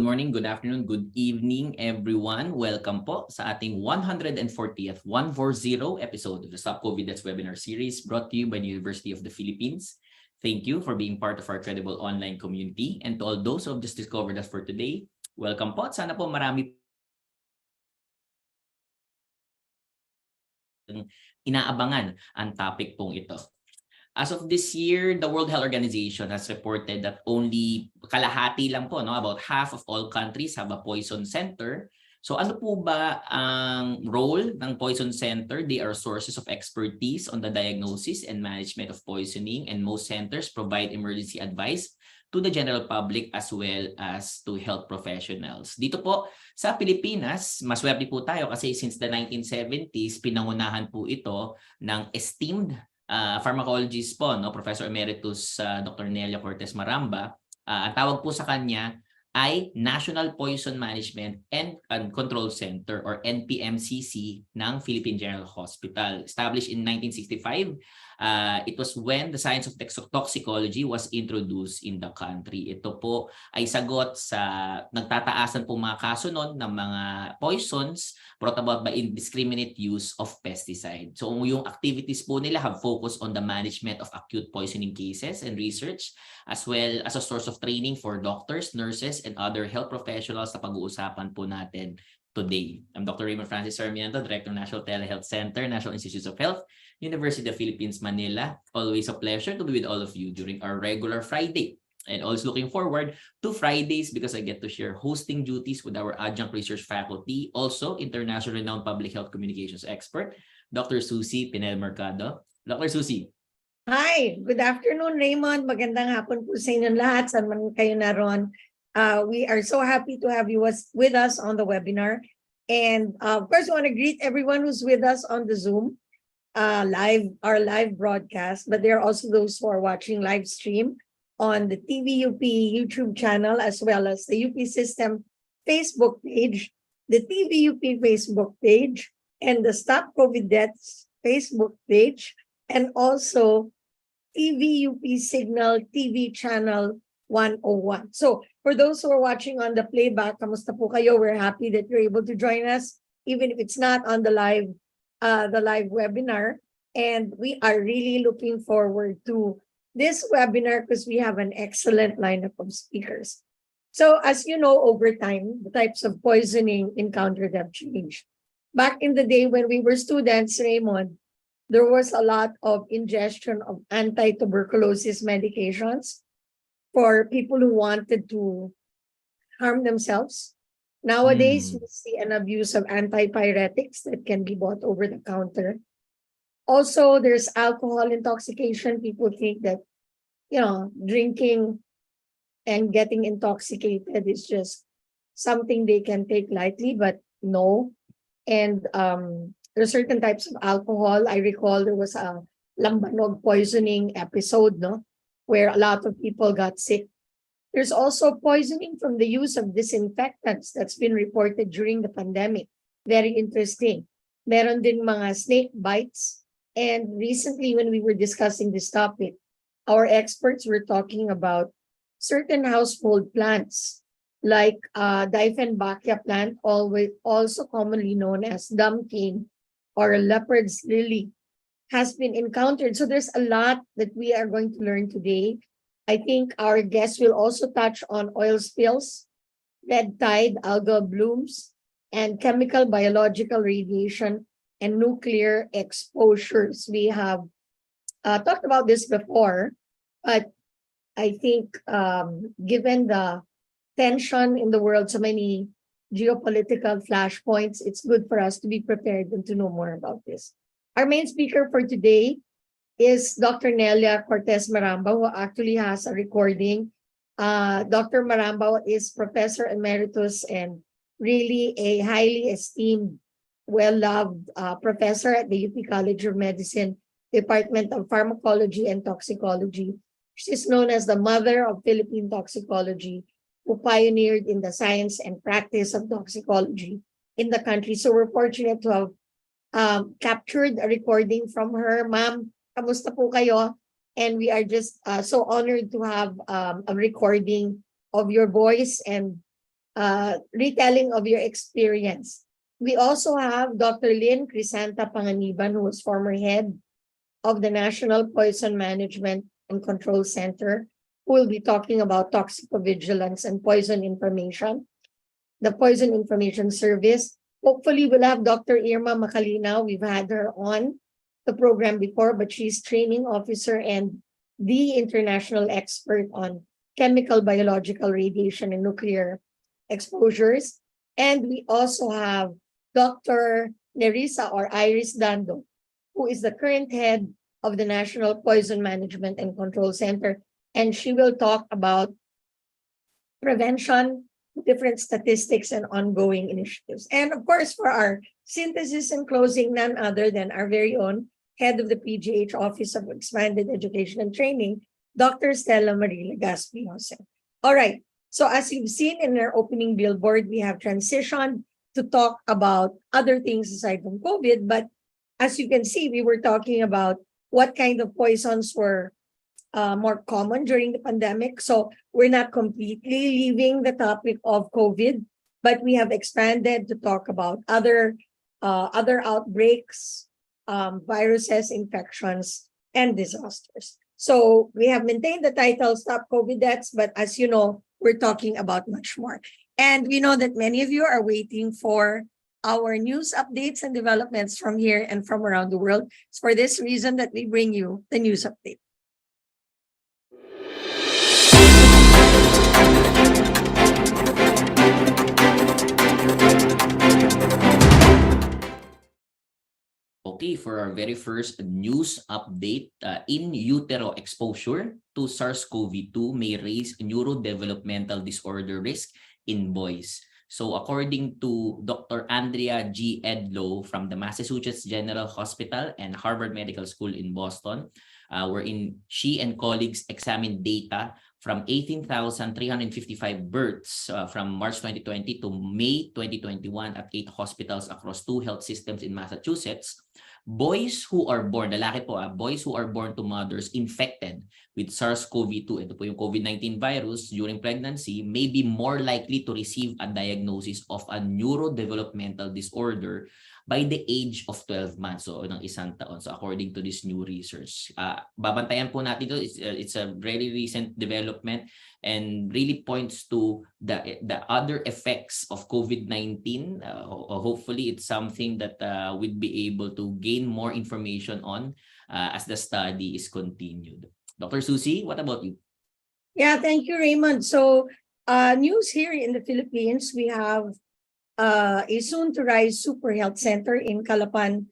morning, good afternoon, good evening, everyone. Welcome po sa ating 140th episode of the Stop COVID Deaths webinar series brought to you by the University of the Philippines. Thank you for being part of our credible online community. And to all those who have just discovered us for today, welcome po. Sana po marami inaabangan ang topic pong ito. As of this year, the World Health Organization has reported that only kalahati lang po, about half of all countries have a poison center. So ano po ba ang role ng poison center? They are sources of expertise on the diagnosis and management of poisoning, and most centers provide emergency advice to the general public as well as to health professionals. Dito po sa Pilipinas, maswerte po tayo kasi since the 1970s, pinangunahan po ito ng esteemed pharmacologist po, Professor Emeritus Dr. Nelia Cortez Maramba. Ang tawag po sa kanya ay National Poison Management and Control Center or NPMCC ng Philippine General Hospital. Established in 1965, it was when the science of toxicology was introduced in the country. Ito po ay sagot sa nagtataasan po mga kaso noon ng mga poisons brought about by indiscriminate use of pesticide. So yung activities po nila have focused on the management of acute poisoning cases and research, as well as a source of training for doctors, nurses, and other health professionals na pag-uusapan po natin today. I'm Dr. Raymond Francis Sarmiento, Director ng National Telehealth Center, National Institutes of Health, University of the Philippines, Manila. Always a pleasure to be with all of you during our regular Friday. And also looking forward to Fridays because I get to share hosting duties with our adjunct research faculty, also international renowned public health communications expert, Dr. Susie Pinel Mercado. Dr. Susie. Hi, good afternoon, Raymond. Magandang hapon po sa inyong lahat. Saan man kayo naroon. We are so happy to have you with us on the webinar. And of course, we want to greet everyone who's with us on the Zoom our live broadcast, but there are also those who are watching live stream on the TVUP YouTube channel, as well as the UP System Facebook page, the TVUP Facebook page, and the Stop COVID Deaths Facebook page, and also TVUP Signal TV channel 101. So for those who are watching on the playback, kamusta po kayo? We're happy that you're able to join us, even if it's not on the live webinar. And we are really looking forward to this webinar because we have an excellent lineup of speakers. So as you know, over time, the types of poisoning encountered have changed. Back in the day when we were students, Raymond, there was a lot of ingestion of anti-tuberculosis medications for people who wanted to harm themselves. Nowadays, we see an abuse of antipyretics that can be bought over the counter. Also, there's alcohol intoxication. People think that, drinking and getting intoxicated is just something they can take lightly, but no. And there are certain types of alcohol. I recall there was a lambanog poisoning episode, where a lot of people got sick. There's also poisoning from the use of disinfectants that's been reported during the pandemic. Very interesting. Meron din mga snake bites. And recently, when we were discussing this topic, our experts were talking about certain household plants, like Dieffenbachia plant, also commonly known as dumb cane or leopard's lily, has been encountered. So there's a lot that we are going to learn today. I think our guests will also touch on oil spills, red tide, algal blooms, and chemical biological radiation and nuclear exposures. We have talked about this before, but I think given the tension in the world, so many geopolitical flashpoints, it's good for us to be prepared and to know more about this. Our main speaker for today is Dr. Nelia Cortez Maramba, who actually has a recording. Dr. Maramba is Professor Emeritus and really a highly esteemed, well-loved professor at the UP College of Medicine, Department of Pharmacology and Toxicology. She's known as the mother of Philippine toxicology, who pioneered in the science and practice of toxicology in the country. So we're fortunate to have captured a recording from her. Ma'am, kamusta po kayo? And we are just so honored to have a recording of your voice and retelling of your experience. We also have Dr. Lynn Crisanta Panganiban, who was former head of the National Poison Management and Control Center, who will be talking about toxicovigilance and poison information, the Poison Information Service. Hopefully, we'll have Dr. Irma Macalina. We've had her on the program before, but she's training officer and the international expert on chemical, biological, radiation, and nuclear exposures. And we also have Dr. Nerissa or Iris Dando, who is the current head of the National Poison Management and Control Center. And she will talk about prevention, different statistics, and ongoing initiatives. And of course, for our synthesis and closing, none other than our very own head of the PGH Office of Expanded Education and Training, Dr. Stella Marie Legaspi Jose. All right. So as you've seen in our opening billboard, we have transitioned to talk about other things aside from COVID. But as you can see, we were talking about what kind of poisons were more common during the pandemic. So we're not completely leaving the topic of COVID, but we have expanded to talk about other outbreaks, viruses, infections, and disasters. So we have maintained the title Stop COVID Deaths, but as you know, we're talking about much more. And we know that many of you are waiting for our news updates and developments from here and from around the world. It's for this reason that we bring you the news update. Okay, for our very first news update, in utero exposure to SARS-CoV-2 may raise neurodevelopmental disorder risk in boys. So according to Dr. Andrea G. Edlow from the Massachusetts General Hospital and Harvard Medical School in Boston, wherein she and colleagues examined data from 18,355 births from March 2020 to May 2021 at 8 hospitals across 2 health systems in Massachusetts. Boys who are born, lalaki po, boys who are born to mothers infected with SARS-CoV-2, ito po yung COVID-19 virus during pregnancy, may be more likely to receive a diagnosis of a neurodevelopmental disorder by the age of 12 months, so ng isang taon. So according to this new research, babantayan po natin ito. It's a very recent development and really points to the other effects of COVID-19. Hopefully, it's something that we'll be able to gain more information on as the study is continued. Dr. Susie, what about you? Yeah, thank you, Raymond. So news here in the Philippines, we have a soon-to-rise Super Health Center in Calapan,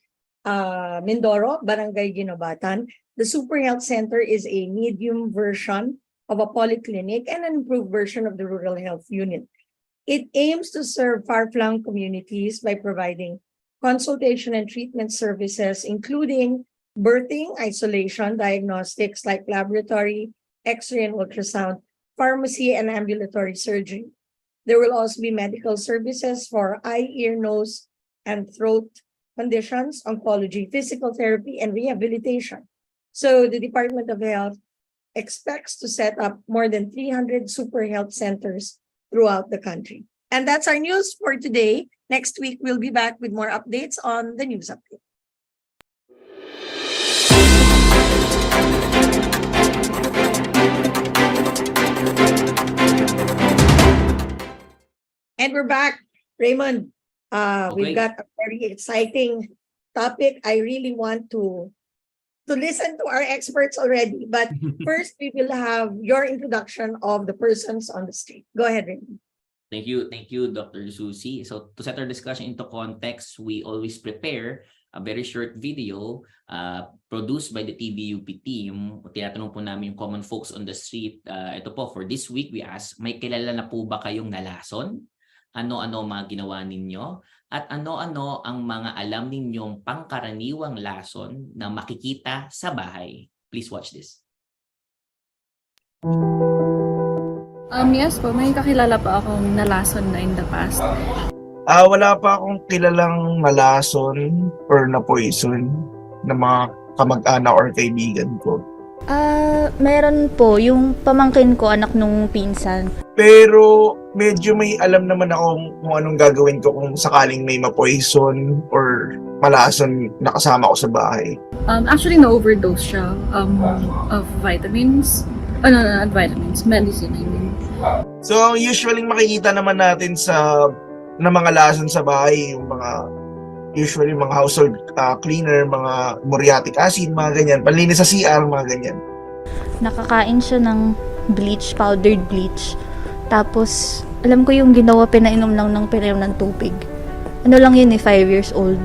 Mindoro, Barangay Ginobatan. The Super Health Center is a medium version of a polyclinic and an improved version of the Rural Health Unit. It aims to serve far-flung communities by providing consultation and treatment services, including birthing, isolation, diagnostics like laboratory, X-ray and ultrasound, pharmacy, and ambulatory surgery. There will also be medical services for eye, ear, nose, and throat conditions, oncology, physical therapy, and rehabilitation. So the Department of Health expects to set up more than 300 super health centers throughout the country. And that's our news for today. Next week, we'll be back with more updates on the news update. And we're back, Raymond. We've got a very exciting topic. I really want to listen to our experts already. But first, we will have your introduction of the persons on the street. Go ahead, Raymond. Thank you, Dr. Susie. So to set our discussion into context, we always prepare a very short video produced by the TVUP team. Tinatanong po namin yung common folks on the street. Ito po, for this week, we ask, may kilala na po ba kayong nalason? Ano-ano mga ginawa ninyo? At ano-ano ang mga alam ninyong pangkaraniwang lason na makikita sa bahay? Please watch this. Yes po, may kakilala pa akong nalason na in the past. Wala pa akong kilalang nalason or na poison na mga kamag-anak or kaibigan ko. Meron po, yung pamangkin ko, anak nung pinsan. Pero medyo may alam naman ako kung anong gagawin ko kung sakaling may ma-poison or malason na kasama ko sa bahay. Actually, na-overdose siya of vitamins. No, not vitamins, medicine, I mean. So, usually makikita naman natin na mga lason sa bahay, yung usually mga household cleaner, mga muriatic acid, mga ganyan, panlinis sa CR, mga ganyan. Nakakain siya ng bleach, powdered bleach. Tapos, alam ko yung ginawa, pinainom lang ng tubig. Ano lang yun 5 years old.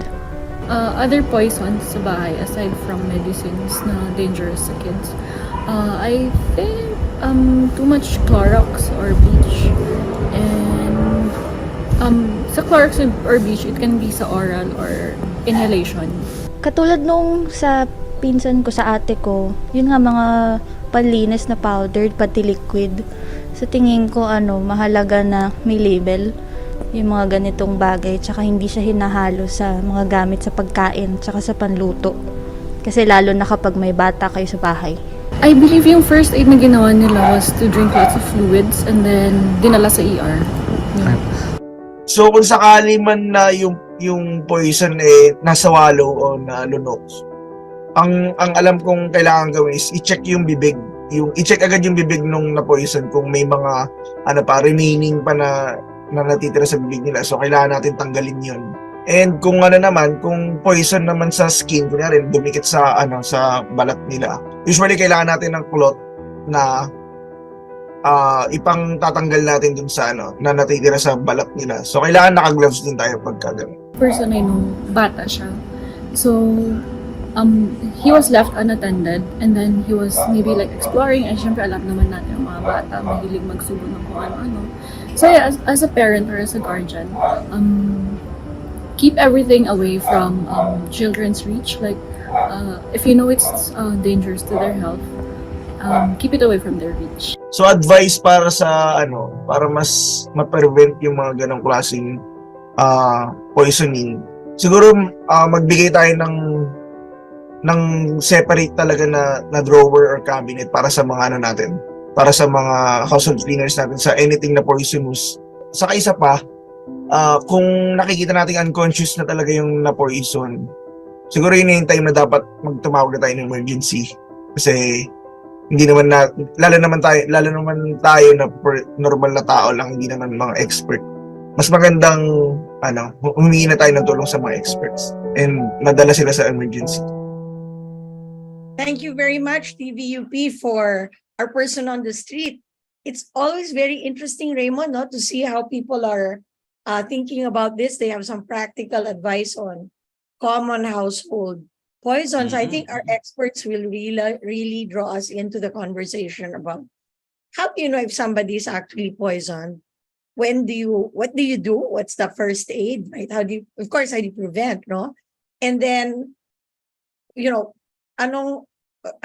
Other poisons sa bahay, aside from medicines na dangerous sa kids, I think too much Clorox or bleach. And sa Clorox or bleach, it can be sa oral or inhalation. Katulad nung sa pinsan ko, sa ate ko, yun nga mga panlinis na powdered, pati liquid. Sa tingin ko, mahalaga na may label yung mga ganitong bagay, tsaka hindi siya hinahalo sa mga gamit sa pagkain, tsaka sa panluto. Kasi lalo na kapag may bata kayo sa bahay. I believe yung first aid na ginawa nila was to drink lots of fluids and then dinala sa ER. Yeah. So, kung sakali man na yung poison nasa wallow o nalunok, ang alam kong kailangan gawin is i-check yung bibig. I-check agad yung bibig nung na-poison kung may mga remaining pa na natitira sa bibig nila. So, kailangan natin tanggalin yun. And kung kung poison naman sa skin, kunyari, dumikit sa balat nila, usually kailangan natin ng cloth na ipang tatanggal natin dun sa na natitira sa balat nila. So, kailangan naka-gloves din tayo pagka ganun. Person I know, bata siya. So, he was left unattended and then he was maybe like exploring, and syempre alam naman natin yung mga bata, mahilig magsubo ng kung ano-ano. So yeah, as a parent or as a guardian, keep everything away from children's reach. Like, if you know it's dangerous to their health, keep it away from their reach. So, advice para sa para mas ma-prevent yung mga ganong klaseng poisoning. Siguro magbigay tayo ng separate talaga na drawer or cabinet para sa mga natin, para sa mga household cleaners natin, sa anything na poisonous. Saka isa pa, kung nakikita natin unconscious na talaga yung na-poison, siguro yun yung time na dapat magtumawag na tayo ng emergency. Kasi hindi naman lalo naman tayo na normal na tao lang, hindi naman mga expert. Mas magandang humingi na tayo ng tulong sa mga experts and madala sila sa emergency. Thank you very much, TVUP, for our person on the street. It's always very interesting, Raymond, to see how people are thinking about this. They have some practical advice on common household poisons. I think our experts will really draw us into the conversation about how do you know if somebody is actually poisoned? What do you do? What's the first aid, right? How do you prevent, no? And then,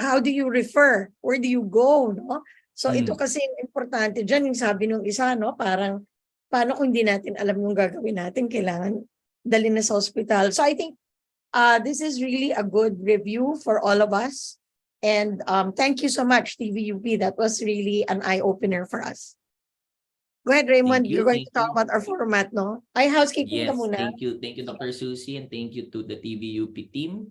how do you refer? Where do you go, no? So ito kasi importante dyan, yung sabi nung isa, no? Parang, paano kung hindi natin alam yung gagawin natin, kailangan dalhin na sa hospital. So I think this is really a good review for all of us. And thank you so much, TVUP. That was really an eye-opener for us. Go ahead, Raymond. You're going to talk about our format, no? Ay, housekeeping ka muna. Thank you, Dr. Susie, and thank you to the TVUP team.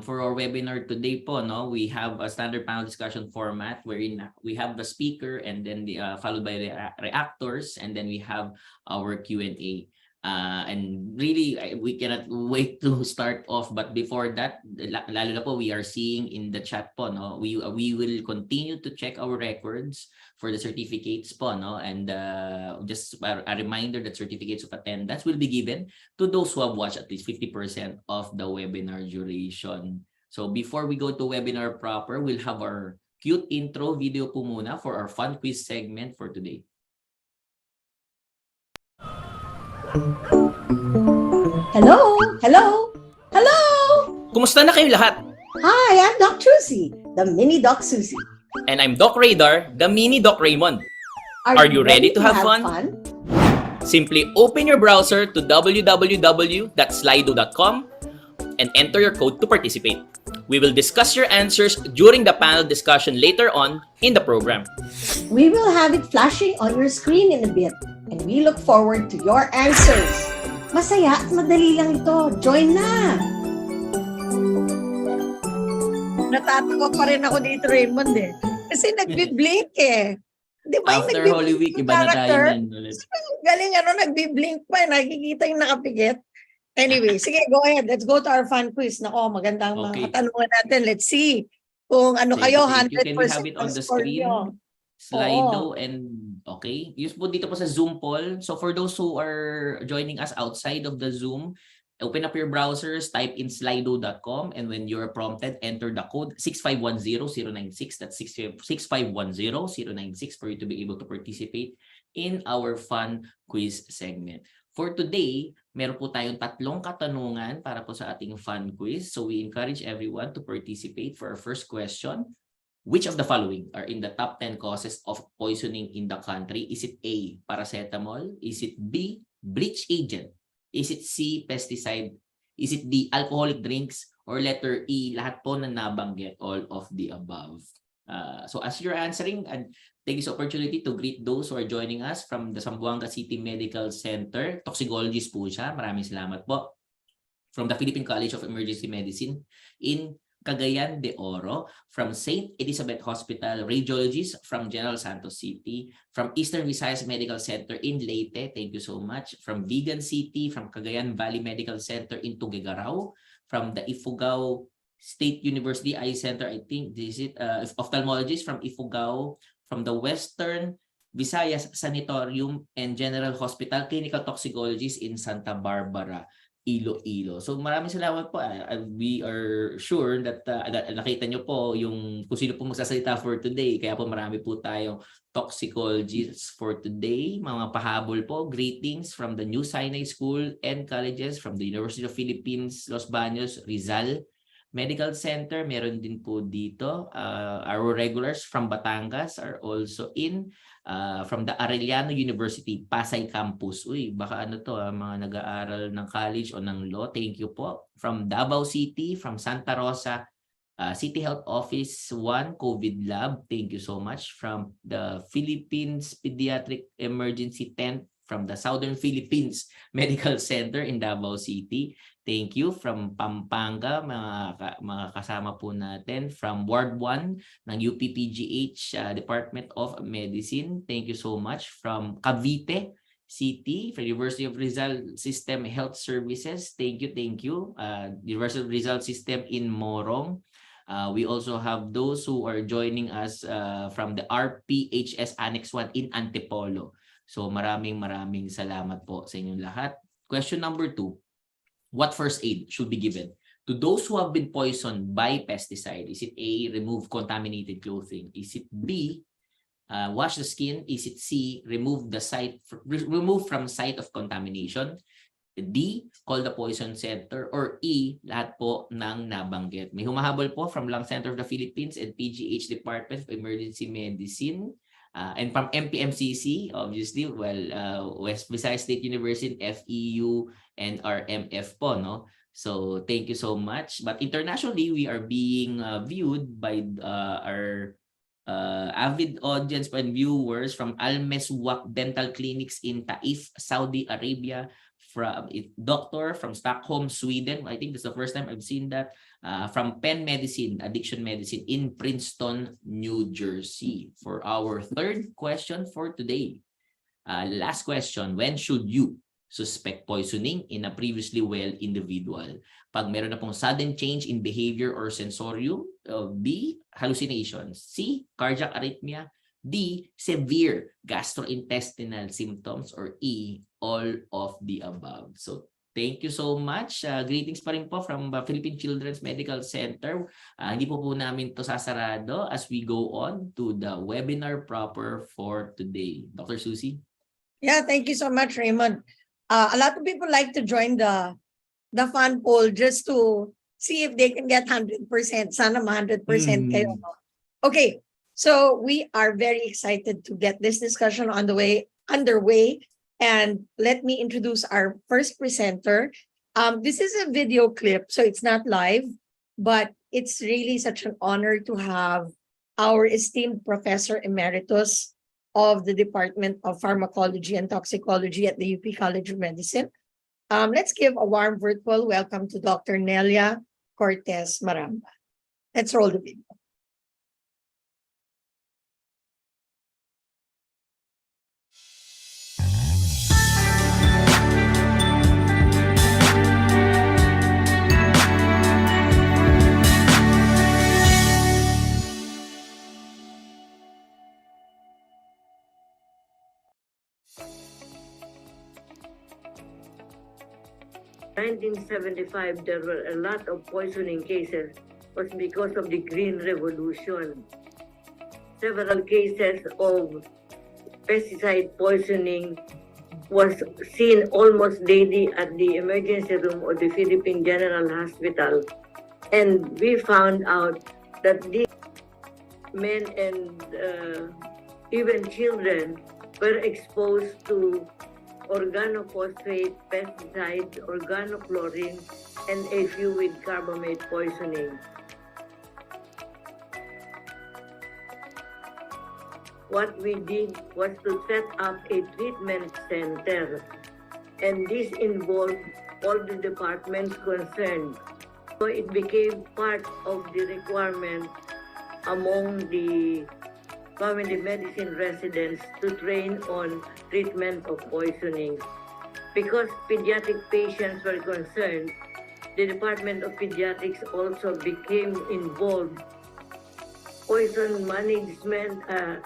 For our webinar today po, no, we have a standard panel discussion format wherein we have the speaker and then followed by the reactors, and then we have our Q&A. And really, we cannot wait to start off. But before that, lalo na po, we are seeing in the chat po, no, we will continue to check our records for the certificates po, no, and just a reminder that certificates of attendance will be given to those who have watched at least 50% of the webinar duration. So before we go to webinar proper, we'll have our cute intro video po muna for our fun quiz segment for today. Hello? Hello? Hello? Kumusta na kayo lahat? Hi, I'm Doc Susie, the mini Doc Susie. And I'm Doc Radar, the mini Doc Raymond. Are you ready to have fun? Simply open your browser to www.slido.com and enter your code to participate. We will discuss your answers during the panel discussion later on in the program. We will have it flashing on your screen in a bit, and we look forward to your answers. Masaya at madali lang ito. Join na! Natatawa pa rin ako dito, Raymond eh. Kasi nagbi-blink eh. Di ba yung After nagbi-blink Holy Week, yung iba na tayo character? nan ulit. Galing nagbi-blink pa. Nakikita yung nakapikit. Anyway, sige, go ahead. Let's go to our fun quiz. Nako, magandang mga Okay. katanungan natin. Let's see kung ano Thank kayo, you, thank you. 100% Can we have it on ang the score screen? nyo. Slido and okay. Use po dito po sa Zoom poll. So for those who are joining us outside of the Zoom, open up your browsers, type in slido.com, and when you're prompted, enter the code 6510096. That's 6510096 for you to be able to participate in our fun quiz segment. For today, meron po tayong 3 katanungan para po sa ating fun quiz. So we encourage everyone to participate for our first question. Which of the following are in the top 10 causes of poisoning in the country? Is it A, paracetamol? Is it B, bleach agent? Is it C, pesticide? Is it D, alcoholic drinks? Or letter E, lahat po na nabanggit, all of the above? So as you're answering, and take this opportunity to greet those who are joining us from the Zamboanga City Medical Center. Toxicologist po siya. Maraming salamat po. From the Philippine College of Emergency Medicine in Cagayan de Oro, from St. Elizabeth Hospital, radiologist from General Santos City, from Eastern Visayas Medical Center in Leyte, thank you so much, from Vigan City, from Cagayan Valley Medical Center in Tuguegarao, from the Ifugao State University Eye Center, I think this is ophthalmologist from Ifugao, from the Western Visayas Sanatorium and General Hospital, clinical toxicologist in Santa Barbara, Iloilo. So maraming salamat po. We are sure that nakita nyo po yung kung sino po magsasalita for today. Kaya po marami po tayong toxicologists for today. Mga pahabol po. Greetings from the New Sinai School and colleges, from the University of Philippines, Los Baños, Rizal Medical Center. Meron din po dito. Our regulars from Batangas are also in. From the Arellano University, Pasay Campus. Uy, baka ano to, mga nag-aaral ng college o ng law. Thank you po. From Davao City, from Santa Rosa, City Health Office 1 COVID Lab. Thank you so much. From the Philippines Pediatric Emergency Tent, from the Southern Philippines Medical Center in Davao City. Thank you. From Pampanga, mga kasama po natin. From Ward 1 ng UPPGH Department of Medicine. Thank you so much. From Cavite City, from University of Rizal System Health Services. Thank you, thank you. University of Rizal System in Morong. We also have those who are joining us from the RPHS Annex 1 in Antipolo. So maraming salamat po sa inyong lahat. Question number 2. What first aid should be given to those who have been poisoned by pesticide? Is it A, remove contaminated clothing? Is it B, wash the skin? Is it C, remove from site of contamination? D, call the poison center? Or E, lahat po ng nabanggit? May humahabol po from Lung Center of the Philippines and PGH Department of Emergency Medicine. And from MPMCC, obviously, West Visayas State University, FEU, and RMF po, no? So, thank you so much. But internationally, we are being viewed by our avid audience and viewers from Al Meswak Dental Clinics in Taif, Saudi Arabia, from doctor from Stockholm, Sweden. I think this is the first time I've seen that. From Penn Medicine, Addiction Medicine in Princeton, New Jersey. For our third question for today. Last question, when should you suspect poisoning in a previously well individual? Pag meron na pong sudden change in behavior or sensorium. B, hallucinations. C, cardiac arrhythmia. D, severe gastrointestinal symptoms. Or E, all of the above. So thank you so much. Greetings pa rin po from Philippine Children's Medical Center. Hindi po namin to sasarado as we go on to the webinar proper for today. Dr. Susie? Yeah, thank you so much, Raymond. A lot of people like to join the fun poll just to see if they can get 100%. Sana 100% kayo. No? Okay, so we are very excited to get this discussion underway. And let me introduce our first presenter. This is a video clip, so it's not live, but it's really such an honor to have our esteemed Professor Emeritus of the Department of Pharmacology and Toxicology at the UP College of Medicine. Let's give a warm virtual welcome to Dr. Nelia Cortez Maramba. Let's roll the video. In 1975, there were a lot of poisoning cases was because of the Green Revolution. Several cases of pesticide poisoning was seen almost daily at the emergency room of the Philippine General Hospital. And we found out that these men and even children were exposed to organophosphate, pesticides, organochlorine, and a few with carbamate poisoning. What we did was to set up a treatment center, and this involved all the departments concerned. So it became part of the requirement among the family medicine residents to train on treatment of poisoning. Because pediatric patients were concerned, the Department of Pediatrics also became involved. Poison management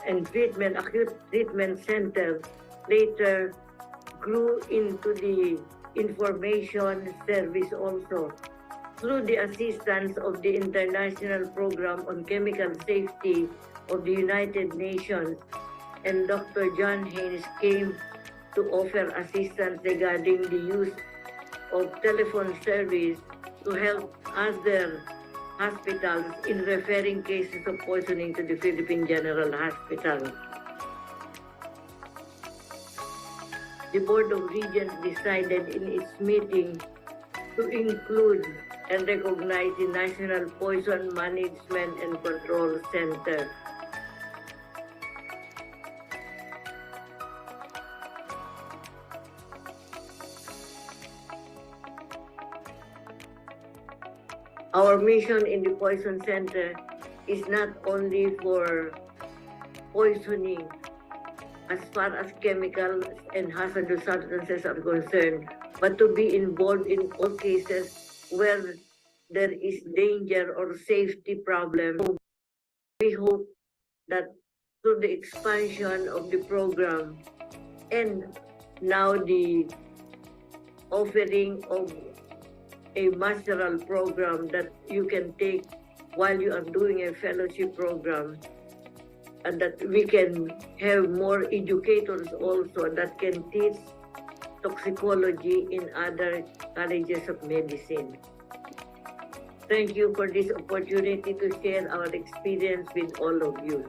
and treatment, acute treatment center later grew into the information service also. Through the assistance of the International Program on Chemical Safety of the United Nations, and Dr. John Haynes came to offer assistance regarding the use of telephone service to help other hospitals in referring cases of poisoning to the Philippine General Hospital. The Board of Regents decided in its meeting to include and recognize the National Poison Management and Control Center. Our mission in the Poison Center is not only for poisoning as far as chemicals and hazardous substances are concerned, but to be involved in all cases where there is danger or safety problem. We hope that through the expansion of the program and now the offering of a masteral program that you can take while you are doing a fellowship program, and that we can have more educators also that can teach toxicology in other colleges of medicine. Thank you for this opportunity to share our experience with all of you.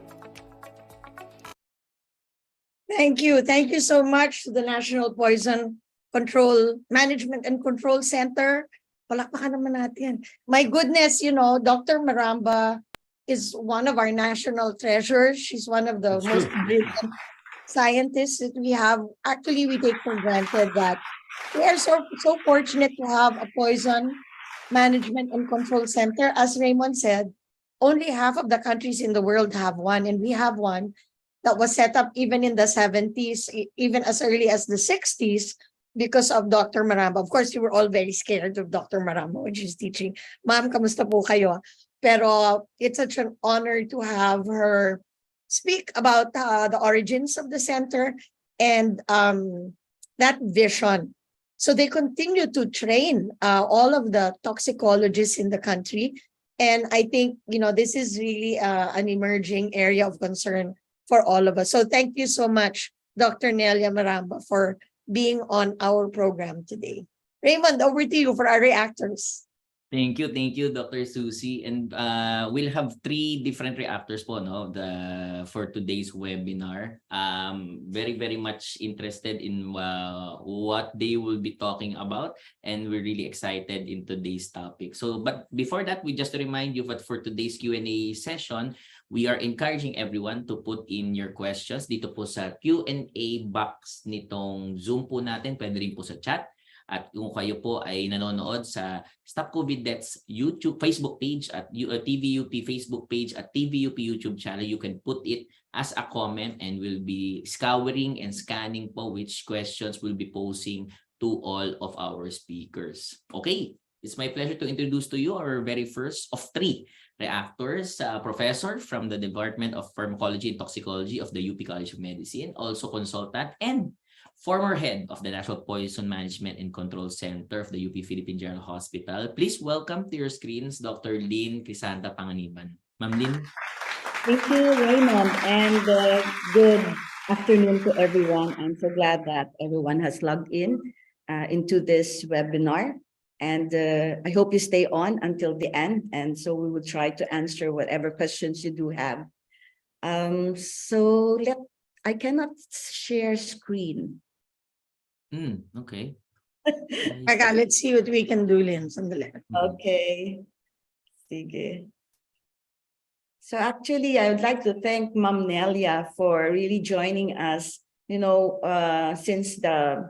Thank you. Thank you so much to the National Poison Control Management and Control Center. Palakpakan naman natin. My goodness, you know, Dr. Maramba is one of our national treasures. She's one of the most brilliant scientists that we have. Actually, we take for granted that we are so fortunate to have a poison management and control center. As Raymond said, only half of the countries in the world have one, and we have one that was set up even in the 70s, even as early as the 60s, because of Dr. Maramba. Of course, we were all very scared of Dr. Maramba when she's teaching. Ma'am, kamusta po kayo? Pero it's such an honor to have her speak about the origins of the center and that vision. So they continue to train all of the toxicologists in the country. And I think, you know, this is really an emerging area of concern for all of us. So thank you so much, Dr. Nelia Maramba, for being on our program today. Raymond, over to you for our reactors. Thank you, Dr. Susie. And we'll have 3 different reactors po, no, for today's webinar. Very, very much interested in what they will be talking about, and we're really excited in today's topic. So, but before that, we just remind you that for today's Q&A session, we are encouraging everyone to put in your questions dito po sa Q&A box nitong Zoom po natin. Pwede rin po sa chat. At kung kayo po ay nanonood sa Stop COVID Deaths YouTube, Facebook page at TVUP Facebook page at TVUP YouTube channel, you can put it as a comment and we'll be scouring and scanning po which questions we'll be posing to all of our speakers. Okay, it's my pleasure to introduce to you our very first of 3 reactors, professor from the Department of Pharmacology and Toxicology of the UP College of Medicine, also consultant and former head of the National Poison Management and Control Center of the UP Philippine General Hospital. Please welcome to your screens Dr. Lynn Crisanta Panganiban. Ma'am Lynn. Thank you, Raymond, and good afternoon to everyone. I'm so glad that everyone has logged in into this webinar, and I hope you stay on until the end, and so we will try to answer whatever questions you do have. I cannot share screen. Okay. Okay, let's see what we can do, Lynn. Sandali. Okay. Sige. So actually, I would like to thank Ma'am Nelia for really joining us. You know, since the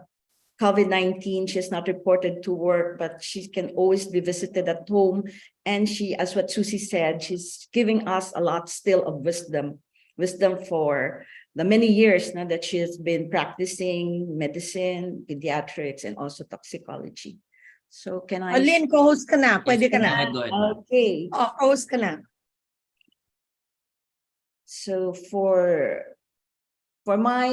COVID-19, she's not reported to work, but she can always be visited at home. And she, as what Susie said, she's giving us a lot still of wisdom for the many years now that she has been practicing medicine, pediatrics, and also toxicology. So can I? Lynn, co-host ka na. Pwede ka Go na. ahead, go ahead. Okay. Oh, co-host ka na. So for my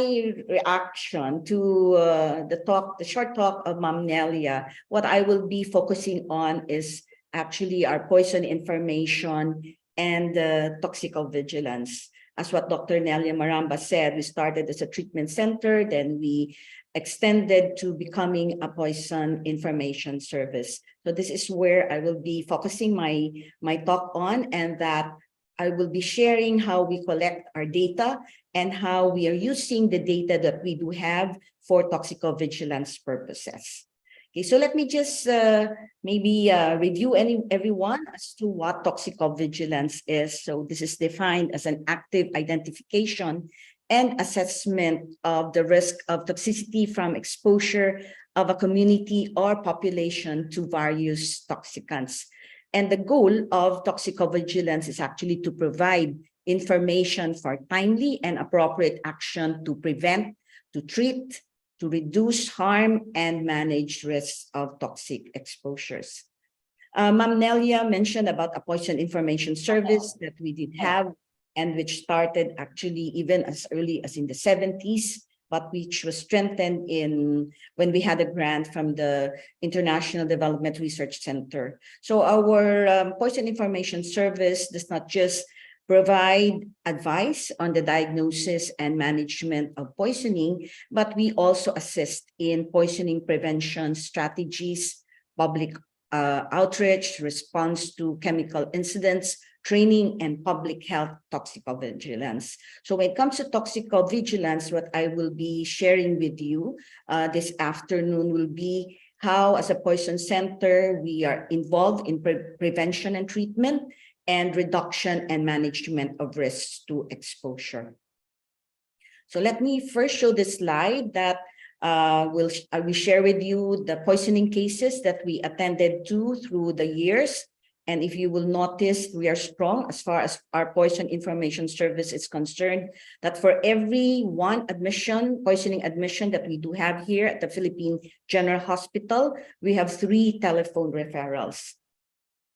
reaction to the short talk of Ma'am Nelia, what I will be focusing on is actually our poison information and toxicovigilance. As what Dr. Nelia Maramba said, we started as a treatment center, then we extended to becoming a poison information service. So this is where I will be focusing my talk on, and that I will be sharing how we collect our data and how we are using the data that we do have for toxicovigilance purposes. Okay, so let me just maybe review everyone as to what toxicovigilance is. So this is defined as an active identification and assessment of the risk of toxicity from exposure of a community or population to various toxicants. And the goal of toxicovigilance is actually to provide information for timely and appropriate action to prevent, to treat, to reduce harm and manage risks of toxic exposures. Ma'am Nelia mentioned about a poison information service that we did have, and which started actually even as early as in the 70s, but which was strengthened when we had a grant from the International Development Research Center. So our poison information service does not just provide advice on the diagnosis and management of poisoning, but we also assist in poisoning prevention strategies, public outreach, response to chemical incidents, training, and public health toxicovigilance. So when it comes to toxicovigilance, what I will be sharing with you this afternoon will be how, as a poison center, we are involved in prevention and treatment, and reduction and management of risks to exposure. So let me first show this slide that I will share with you the poisoning cases that we attended to through the years. And if you will notice, we are strong as far as our poison information service is concerned, that for every one poisoning admission that we do have here at the Philippine General Hospital, we have 3 telephone referrals.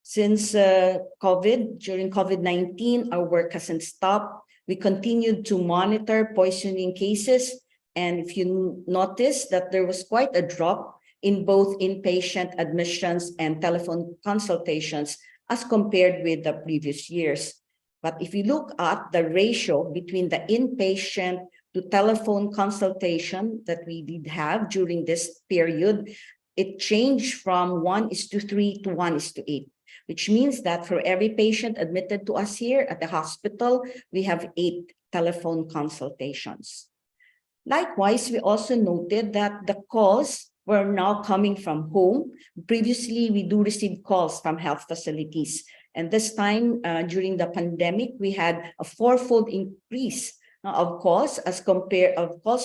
Since during COVID-19, our work hasn't stopped. We continued to monitor poisoning cases. And if you notice that there was quite a drop in both inpatient admissions and telephone consultations as compared with the previous years. But if you look at the ratio between the inpatient to telephone consultation that we did have during this period, it changed from 1:3 to 1:8, which means that for every patient admitted to us here at the hospital, we have 8 telephone consultations. Likewise, we also noted that the calls were now coming from home. Previously, we do receive calls from health facilities. And this time, during the pandemic, we had a 4-fold increase of calls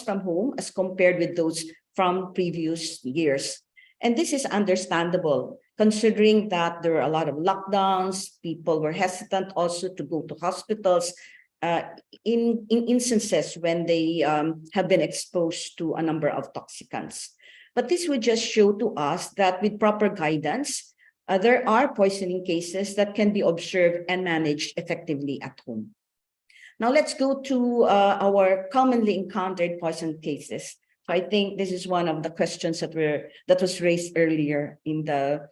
from home as compared with those from previous years. And this is understandable, considering that there are a lot of lockdowns, people were hesitant also to go to hospitals in instances when they have been exposed to a number of toxicants. But this would just show to us that with proper guidance, there are poisoning cases that can be observed and managed effectively at home. Now let's go to our commonly encountered poison cases. So I think this is one of the questions that was raised earlier in the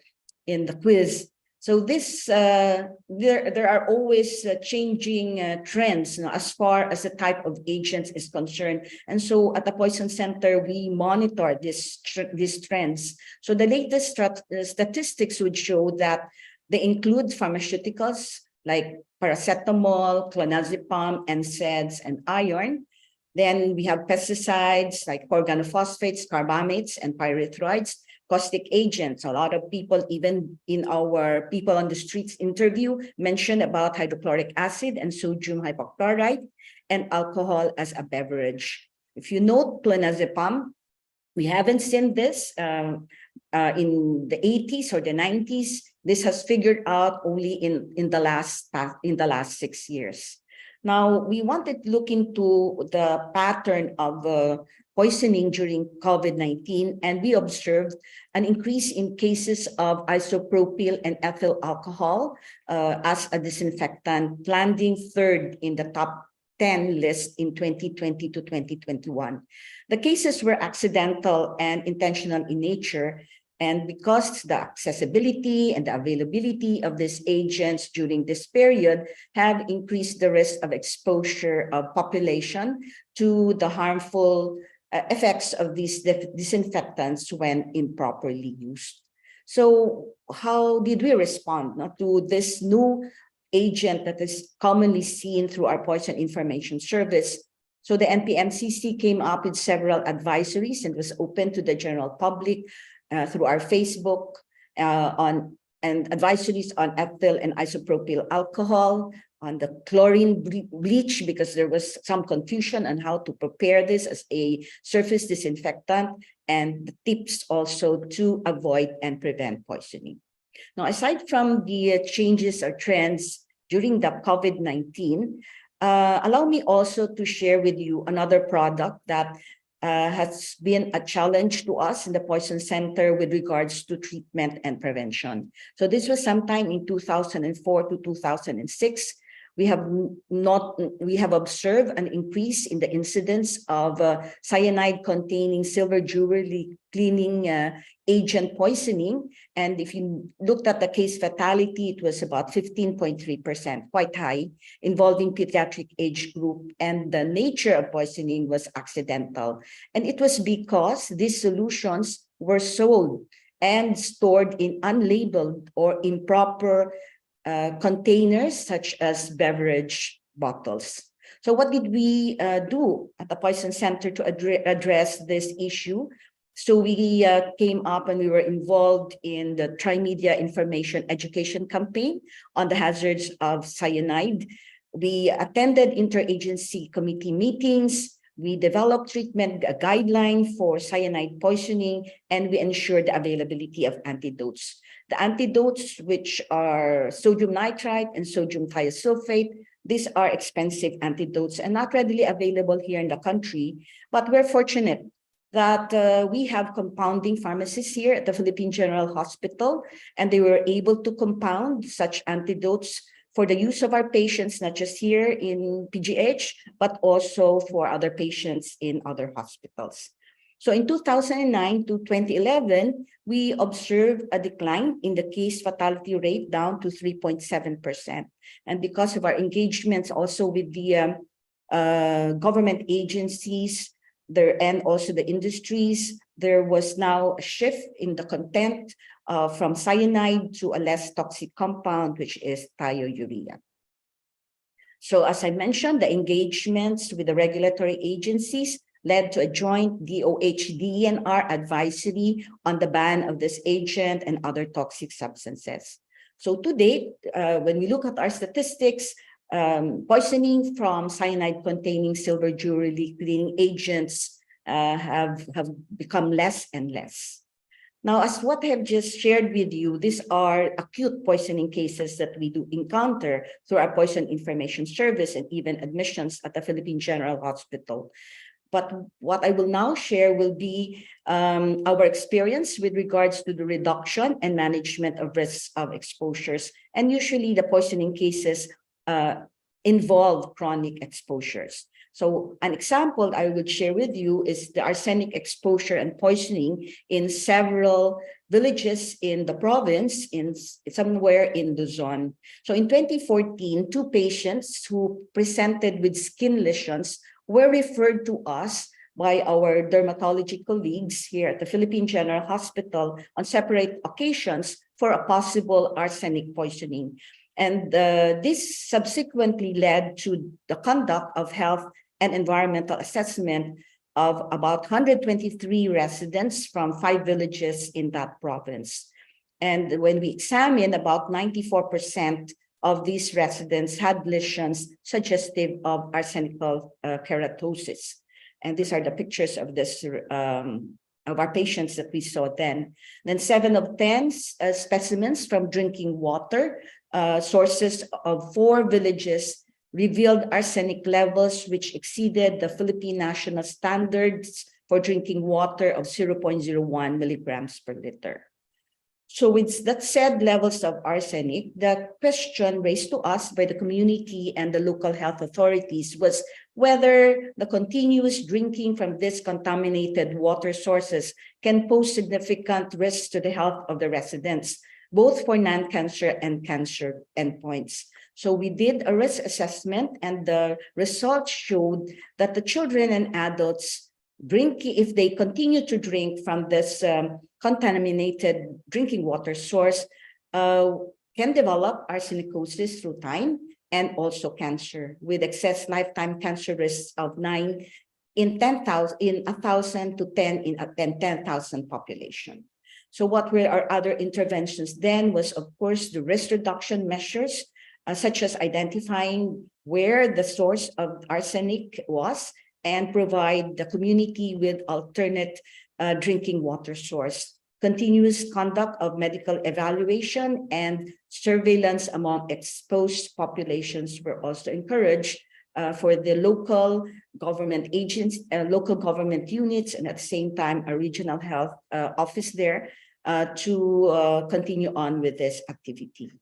quiz. So this there are always changing trends, as far as the type of agents is concerned. And so at the Poison Center, we monitor these trends. So the latest statistics would show that they include pharmaceuticals like paracetamol, clonazepam, NSAIDs, and iron. Then we have pesticides like organophosphates, carbamates, and pyrethroids, caustic agents. A lot of people, even in our people on the streets interview, mentioned about hydrochloric acid and sodium hypochlorite, and alcohol as a beverage. If you note clonazepam, we haven't seen this in the 80s or the 90s. This has figured out only in the last 6 years. Now, we wanted to look into the pattern of poisoning during COVID-19, and we observed an increase in cases of isopropyl and ethyl alcohol as a disinfectant, landing third in the top 10 list in 2020 to 2021. The cases were accidental and intentional in nature, and because the accessibility and the availability of these agents during this period have increased the risk of exposure of population to the harmful effects of these disinfectants when improperly used. So how did we respond to this new agent that is commonly seen through our Poison Information Service? So the NPMCC came up with several advisories and was open to the general public through our Facebook and advisories on ethyl and isopropyl alcohol, on the chlorine bleach, because there was some confusion on how to prepare this as a surface disinfectant, and the tips also to avoid and prevent poisoning. Now, aside from the changes or trends during the COVID-19, allow me also to share with you another product that has been a challenge to us in the Poison Center with regards to treatment and prevention. So this was sometime in 2004 to 2006. We have observed an increase in the incidence of cyanide-containing silver jewelry cleaning agent poisoning. And if you looked at the case fatality, it was about 15.3%, quite high, involving pediatric age group. And the nature of poisoning was accidental. And it was because these solutions were sold and stored in unlabeled or improper containers, such as beverage bottles. So what did we do at the Poison Center to address this issue? So we came up and we were involved in the Tri-Media Information Education campaign on the hazards of cyanide. We attended interagency committee meetings. We developed treatment guideline for cyanide poisoning, and we ensured the availability of antidotes. The antidotes, which are sodium nitrite and sodium thiosulfate, these are expensive antidotes and not readily available here in the country. But we're fortunate that we have compounding pharmacists here at the Philippine General Hospital, and they were able to compound such antidotes for the use of our patients, not just here in PGH, but also for other patients in other hospitals. So in 2009 to 2011, we observed a decline in the case fatality rate down to 3.7%. And because of our engagements also with the government agencies and also the industries, there was now a shift in the content from cyanide to a less toxic compound, which is thiourea. So as I mentioned, the engagements with the regulatory agencies led to a joint DOH-DENR advisory on the ban of this agent and other toxic substances. So to date, when we look at our statistics, poisoning from cyanide-containing silver jewelry cleaning agents have become less and less. Now, as what I have just shared with you, these are acute poisoning cases that we do encounter through our Poison Information Service and even admissions at the Philippine General Hospital. But what I will now share will be our experience with regards to the reduction and management of risks of exposures. And usually the poisoning cases involve chronic exposures. So an example I would share with you is the arsenic exposure and poisoning in several villages in the province, in somewhere in Luzon. So in 2014, 2 patients who presented with skin lesions were referred to us by our dermatology colleagues here at the Philippine General Hospital on separate occasions for a possible arsenic poisoning. And this subsequently led to the conduct of health and environmental assessment of about 123 residents from 5 villages in that province. And when we examined, about 94% of these residents had lesions suggestive of arsenical keratosis. And these are the pictures of this of our patients that we saw then. Then 7 of 10 specimens from drinking water sources of 4 villages revealed arsenic levels which exceeded the Philippine national standards for drinking water of 0.01 milligrams per liter. So with that said levels of arsenic, the question raised to us by the community and the local health authorities was whether the continuous drinking from these contaminated water sources can pose significant risks to the health of the residents, both for non-cancer and cancer endpoints. So we did a risk assessment, and the results showed that the children and adults if they continue to drink from this contaminated drinking water source, can develop arsenicosis through time and also cancer, with excess lifetime cancer risks of 9 in 10,000 in 1,000 to 10 in a 10,000 population. So what were our other interventions then was, of course, the risk reduction measures, such as identifying where the source of arsenic was and provide the community with alternate drinking water source. Continuous conduct of medical evaluation and surveillance among exposed populations were also encouraged for the local government agents, local government units, and at the same time, a regional health office there to continue on with this activity.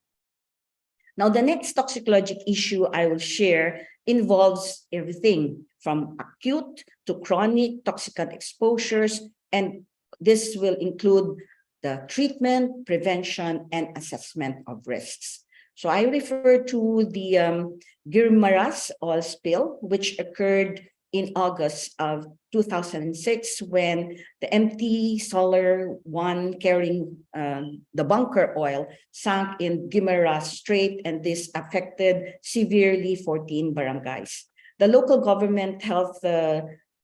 Now, the next toxicologic issue I will share involves everything from acute to chronic toxicant exposures, and this will include the treatment, prevention, and assessment of risks. So I refer to the Guimaras oil spill, which occurred in August of 2006 when the empty Solar 1 carrying the bunker oil sank in Guimaras Strait, and this affected severely 14 barangays. The local government health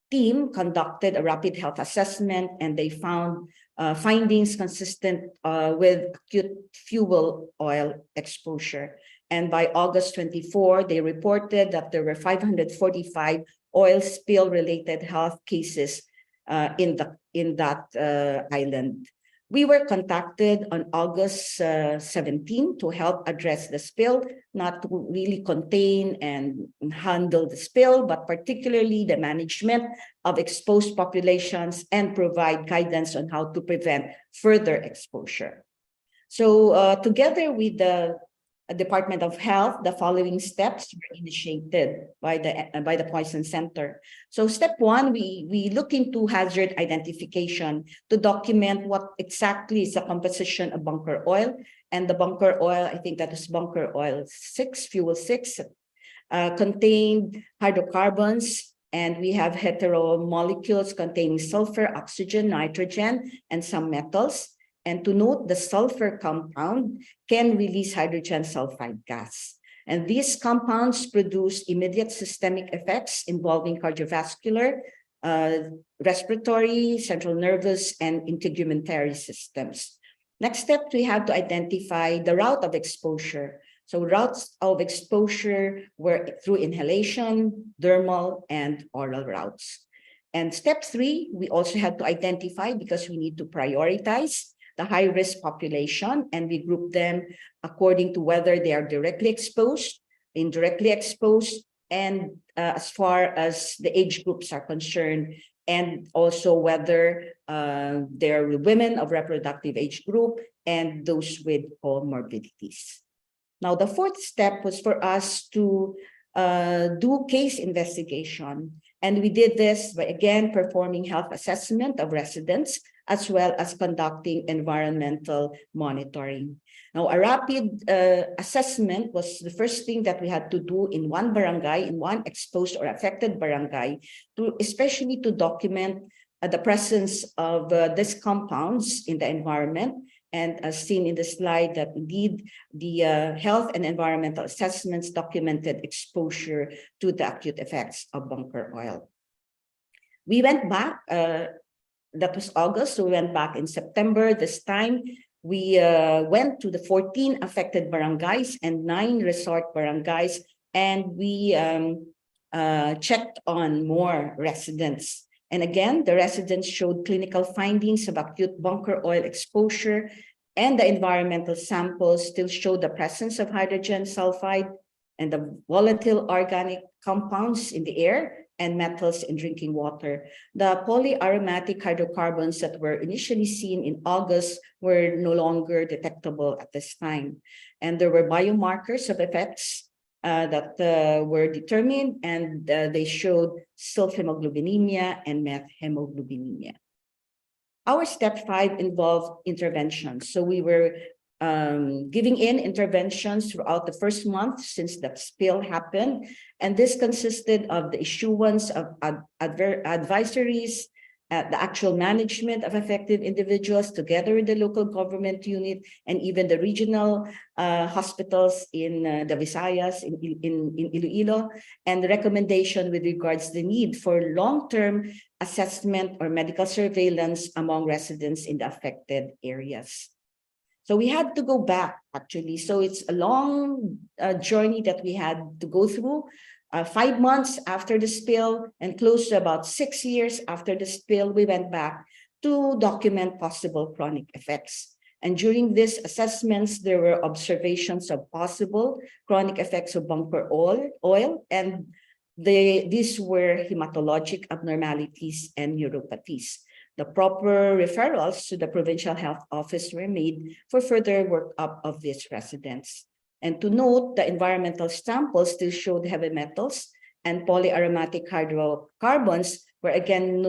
team conducted a rapid health assessment, and they found findings consistent with acute fuel oil exposure. And by August 24, they reported that there were 545 oil spill related health cases in that island. We were contacted on August 17 to help address the spill, not to really contain and handle the spill, but particularly the management of exposed populations and provide guidance on how to prevent further exposure. So together with the Department of Health, the following steps were initiated by the Poison Center. So step 1, we look into hazard identification to document what exactly is the composition of bunker oil. And the bunker oil, I think that is bunker oil 6, fuel 6, contained hydrocarbons and we have hetero molecules containing sulfur, oxygen, nitrogen, and some metals. And to note, the sulfur compound can release hydrogen sulfide gas. And these compounds produce immediate systemic effects involving cardiovascular, respiratory, central nervous, and integumentary systems. Next step, we have to identify the route of exposure. So routes of exposure were through inhalation, dermal, and oral routes. And step 3, we also have to identify, because we need to prioritize the high-risk population, and we group them according to whether they are directly exposed, indirectly exposed, and as far as the age groups are concerned, and also whether they're women of reproductive age group and those with comorbidities. Now, the fourth step was for us to do case investigation. And we did this by, again, performing health assessment of residents, as well as conducting environmental monitoring. Now, a rapid assessment was the first thing that we had to do in one barangay, in one exposed or affected barangay, especially to document the presence of these compounds in the environment. And as seen in the slide, that indeed the health and environmental assessments documented exposure to the acute effects of bunker oil. We went back, that was August, so we went back in September. This time, we went to the 14 affected barangays and 9 resort barangays, and we checked on more residents. And again, the residents showed clinical findings of acute bunker oil exposure, and the environmental samples still showed the presence of hydrogen sulfide and the volatile organic compounds in the air and metals in drinking water. The polyaromatic hydrocarbons that were initially seen in August were no longer detectable at this time. And there were biomarkers of effects that were determined, and they showed sulfhemoglobinemia and methemoglobinemia. Our step 5 involved interventions. So we were giving in interventions throughout the first month since that spill happened. And this consisted of the issuance of advisories, the actual management of affected individuals together with the local government unit and even the regional hospitals in the Visayas, in Iloilo, and the recommendation with regards to the need for long-term assessment or medical surveillance among residents in the affected areas. So we had to go back, actually. So it's a long journey that we had to go through. 5 months after the spill and close to about 6 years after the spill, we went back to document possible chronic effects. And during these assessments, there were observations of possible chronic effects of bunker oil, and these were hematologic abnormalities and neuropathies. The proper referrals to the provincial health office were made for further workup of these residents. And to note, the environmental samples still showed heavy metals, and polyaromatic hydrocarbons were again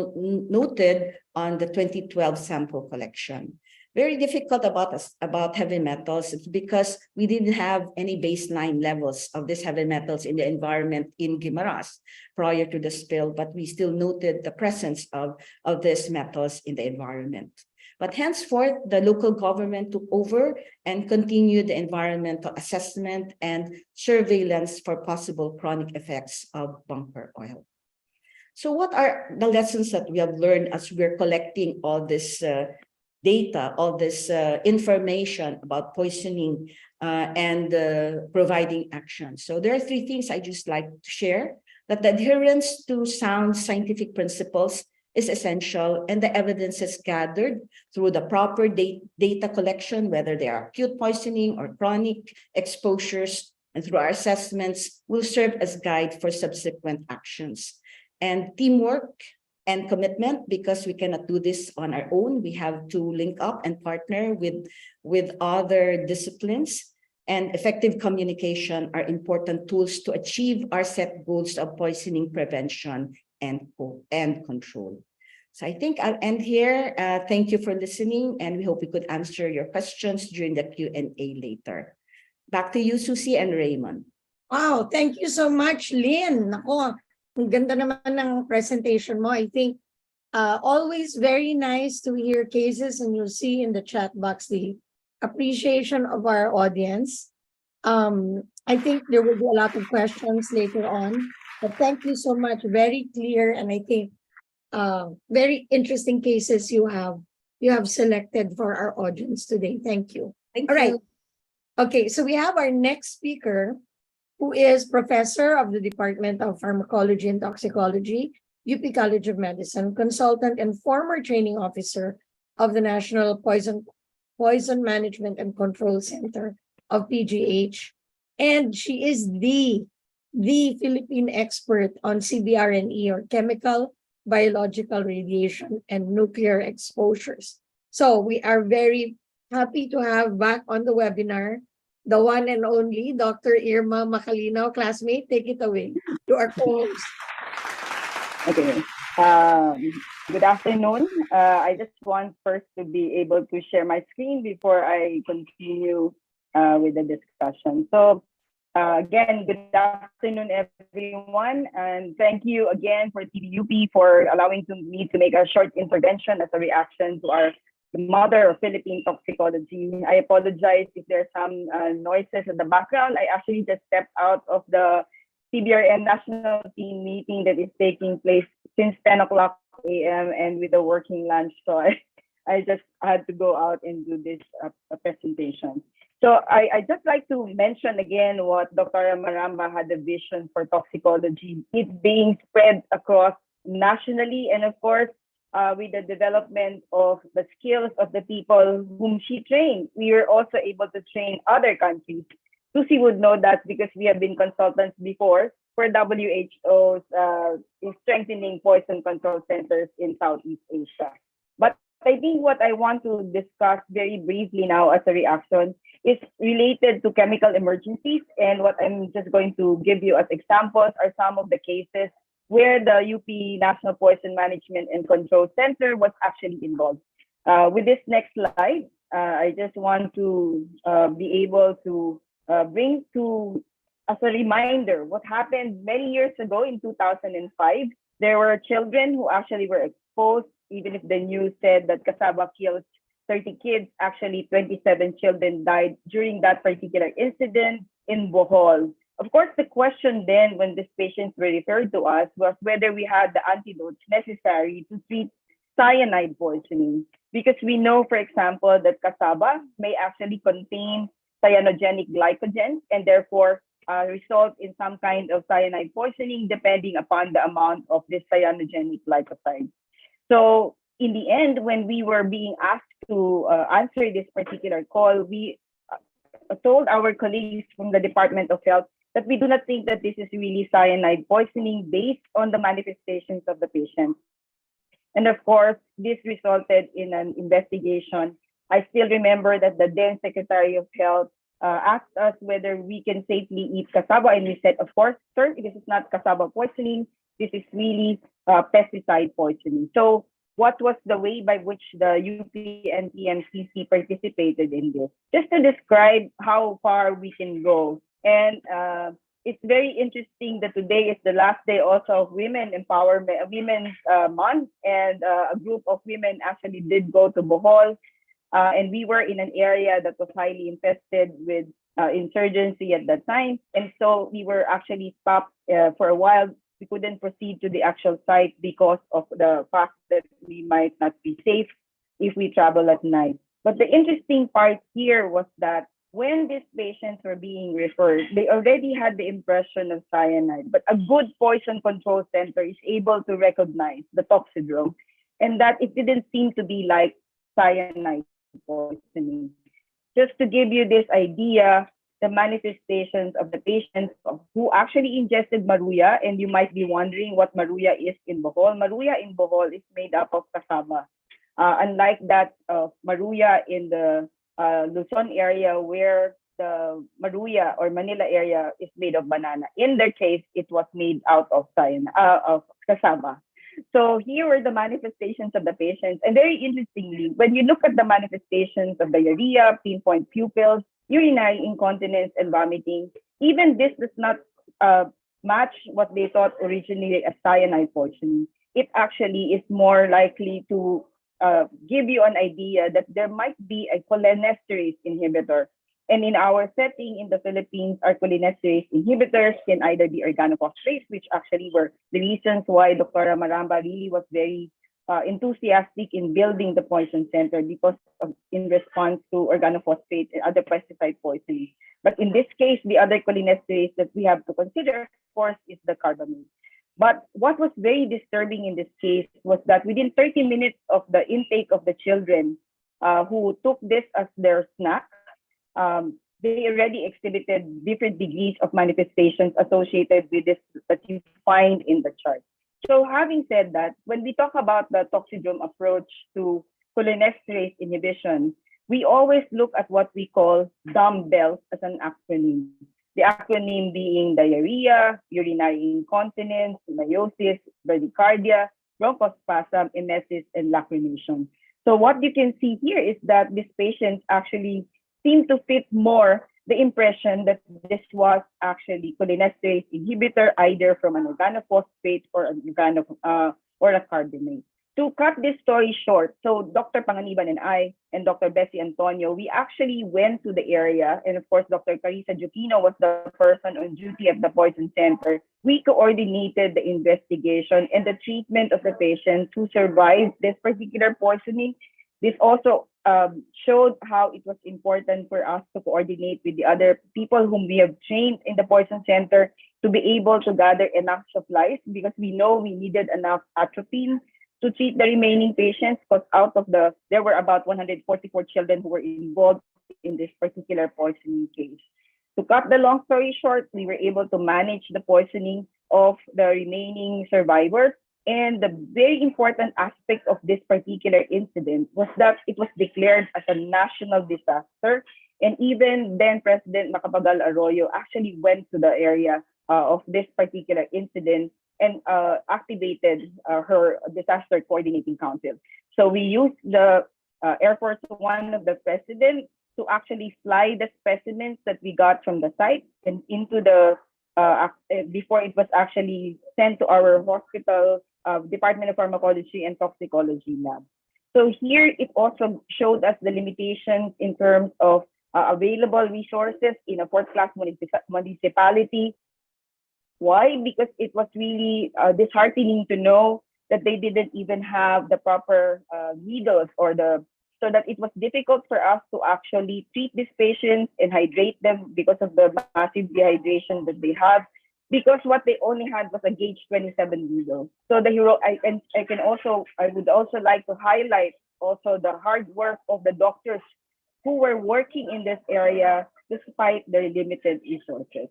noted on the 2012 sample collection. Very difficult about heavy metals because we didn't have any baseline levels of these heavy metals in the environment in Guimaras prior to the spill, but we still noted the presence of these metals in the environment. But henceforth, the local government took over and continued the environmental assessment and surveillance for possible chronic effects of bunker oil. So what are the lessons that we have learned as we're collecting all this data, all this information about poisoning and providing action? So there are 3 things I just like to share: that the adherence to sound scientific principles is essential, and the evidence is gathered through the proper data collection, whether they are acute poisoning or chronic exposures, and through our assessments will serve as guide for subsequent actions. And teamwork and commitment, because we cannot do this on our own. We have to link up and partner with other disciplines, and effective communication are important tools to achieve our set goals of poisoning prevention and control. So I think I'll end here. Thank you for listening, and we hope we could answer your questions during the Q&A later. Back to you, Susie and Raymond. Wow, thank you so much, Lynn. Nako, Ang ganda naman ng presentation mo. I think always very nice to hear cases, and you'll see in the chat box the appreciation of our audience. I think there will be a lot of questions later on, but thank you so much. Very clear, and I think very interesting cases you have selected for our audience today. Thank you. Thank All right. you. Okay, so we have our next speaker, who is professor of the Department of Pharmacology and Toxicology, UP College of Medicine, consultant and former training officer of the National Poison Management and Control Center of PGH. And she is the Philippine expert on CBRNE, or chemical, biological, radiation, and nuclear exposures. So we are very happy to have back on the webinar the one and only Dr. Irma Macalino. Classmate, take it away to our co-host. Okay. Good afternoon. I just want first to be able to share my screen before I continue with the discussion. So again, good afternoon, everyone. And thank you again for TVUP for allowing me to make a short intervention as a reaction to our mother of Philippine toxicology. I apologize if there's some noises in the background. I actually just stepped out of the CBRN national team meeting that is taking place since 10 o'clock a.m. and with a working lunch. So I just had to go out and do this presentation. So I just like to mention again what Dr. Maramba had a vision for toxicology. It's being spread across nationally, and of course, with the development of the skills of the people whom she trained, we were also able to train other countries. Susie would know that because we have been consultants before for WHO's strengthening poison control centers in Southeast Asia. But I think what I want to discuss very briefly now as a reaction is related to chemical emergencies. And what I'm just going to give you as examples are some of the cases where the UP National Poison Management and Control Center was actually involved. With this next slide, I just want to be able to bring to, as a reminder, what happened many years ago in 2005. There were children who actually were exposed, even if the news said that cassava kills 30 kids, actually 27 children died during that particular incident in Bohol. Of course, the question then when these patients were referred to us was whether we had the antidotes necessary to treat cyanide poisoning. Because we know, for example, that cassava may actually contain cyanogenic glycogen and therefore result in some kind of cyanide poisoning depending upon the amount of this cyanogenic glycoside. So in the end, when we were being asked to answer this particular call, we told our colleagues from the Department of Health that we do not think that this is really cyanide poisoning based on the manifestations of the patient. And of course, this resulted in an investigation. I still remember that the then Secretary of Health asked us whether we can safely eat cassava. And we said, of course, sir, this is not cassava poisoning. This is really pesticide poisoning. So what was the way by which the UP and TMCC participated in this? Just to describe how far we can go. And it's very interesting that today is the last day also of Women Empowerment, Women's Month, and a group of women actually did go to Bohol, and we were in an area that was highly infested with insurgency at that time, and so we were actually stopped for a while. We couldn't proceed to the actual site because of the fact that we might not be safe if we travel at night. But the interesting part here was that when these patients were being referred, they already had the impression of cyanide, but a good poison control center is able to recognize the toxidrome and that it didn't seem to be like cyanide poisoning. Just to give you this idea, the manifestations of the patients who actually ingested maruya, and you might be wondering what maruya is in Bohol. Maruya in Bohol is made up of cassava. Unlike that of maruya in the Lason area where the maruya or Manila area is made of banana. In their case, it was made out of cassava. So here were the manifestations of the patients. And very interestingly, when you look at the manifestations of diarrhea, pinpoint pupils, urinary incontinence, and vomiting, even this does not match what they thought originally as cyanide poisoning. It actually is more likely to give you an idea that there might be a cholinesterase inhibitor. And in our setting in the Philippines, our cholinesterase inhibitors can either be organophosphates, which actually were the reasons why Dr. Maramba really was very enthusiastic in building the poison center because of in response to organophosphate and other pesticide poisoning. But in this case, the other cholinesterase that we have to consider, of course, is the carbamate. But what was very disturbing in this case was that within 30 minutes of the intake of the children who took this as their snack, they already exhibited different degrees of manifestations associated with this that you find in the chart. So having said that, when we talk about the toxidrome approach to cholinesterase inhibition, we always look at what we call dumbbells as an acronym. The acronym being diarrhea, urinary incontinence, meiosis, bradycardia, bronchospasm, emesis, and lacrimation. So what you can see here is that these patients actually seem to fit more the impression that this was actually cholinesterase inhibitor, either from an organophosphate or or a carbamate. To cut this story short, so Dr. Panganiban and I and Dr. Bessie Antonio, we actually went to the area, and of course, Dr. Carissa Giuquino was the person on duty at the Poison Center. We coordinated the investigation and the treatment of the patients who survived this particular poisoning. This also showed how it was important for us to coordinate with the other people whom we have trained in the Poison Center to be able to gather enough supplies because we know we needed enough atropine to treat the remaining patients because there were about 144 children who were involved in this particular poisoning case. To cut the long story short, we were able to manage the poisoning of the remaining survivors. And the very important aspect of this particular incident was that it was declared as a national disaster. And even then President Macapagal Arroyo actually went to the area of this particular incident and activated her disaster coordinating council. So we used the Air Force One of the president to actually fly the specimens that we got from the site and into the before it was actually sent to our hospital Department of Pharmacology and Toxicology lab. So here it also showed us the limitations in terms of available resources in a fourth-class municipality. Why? Because it was really disheartening to know that they didn't even have the proper needles so that it was difficult for us to actually treat these patients and hydrate them because of the massive dehydration that they have. Because what they only had was a gauge 27 needle. So I would also like to highlight also the hard work of the doctors who were working in this area despite their limited resources.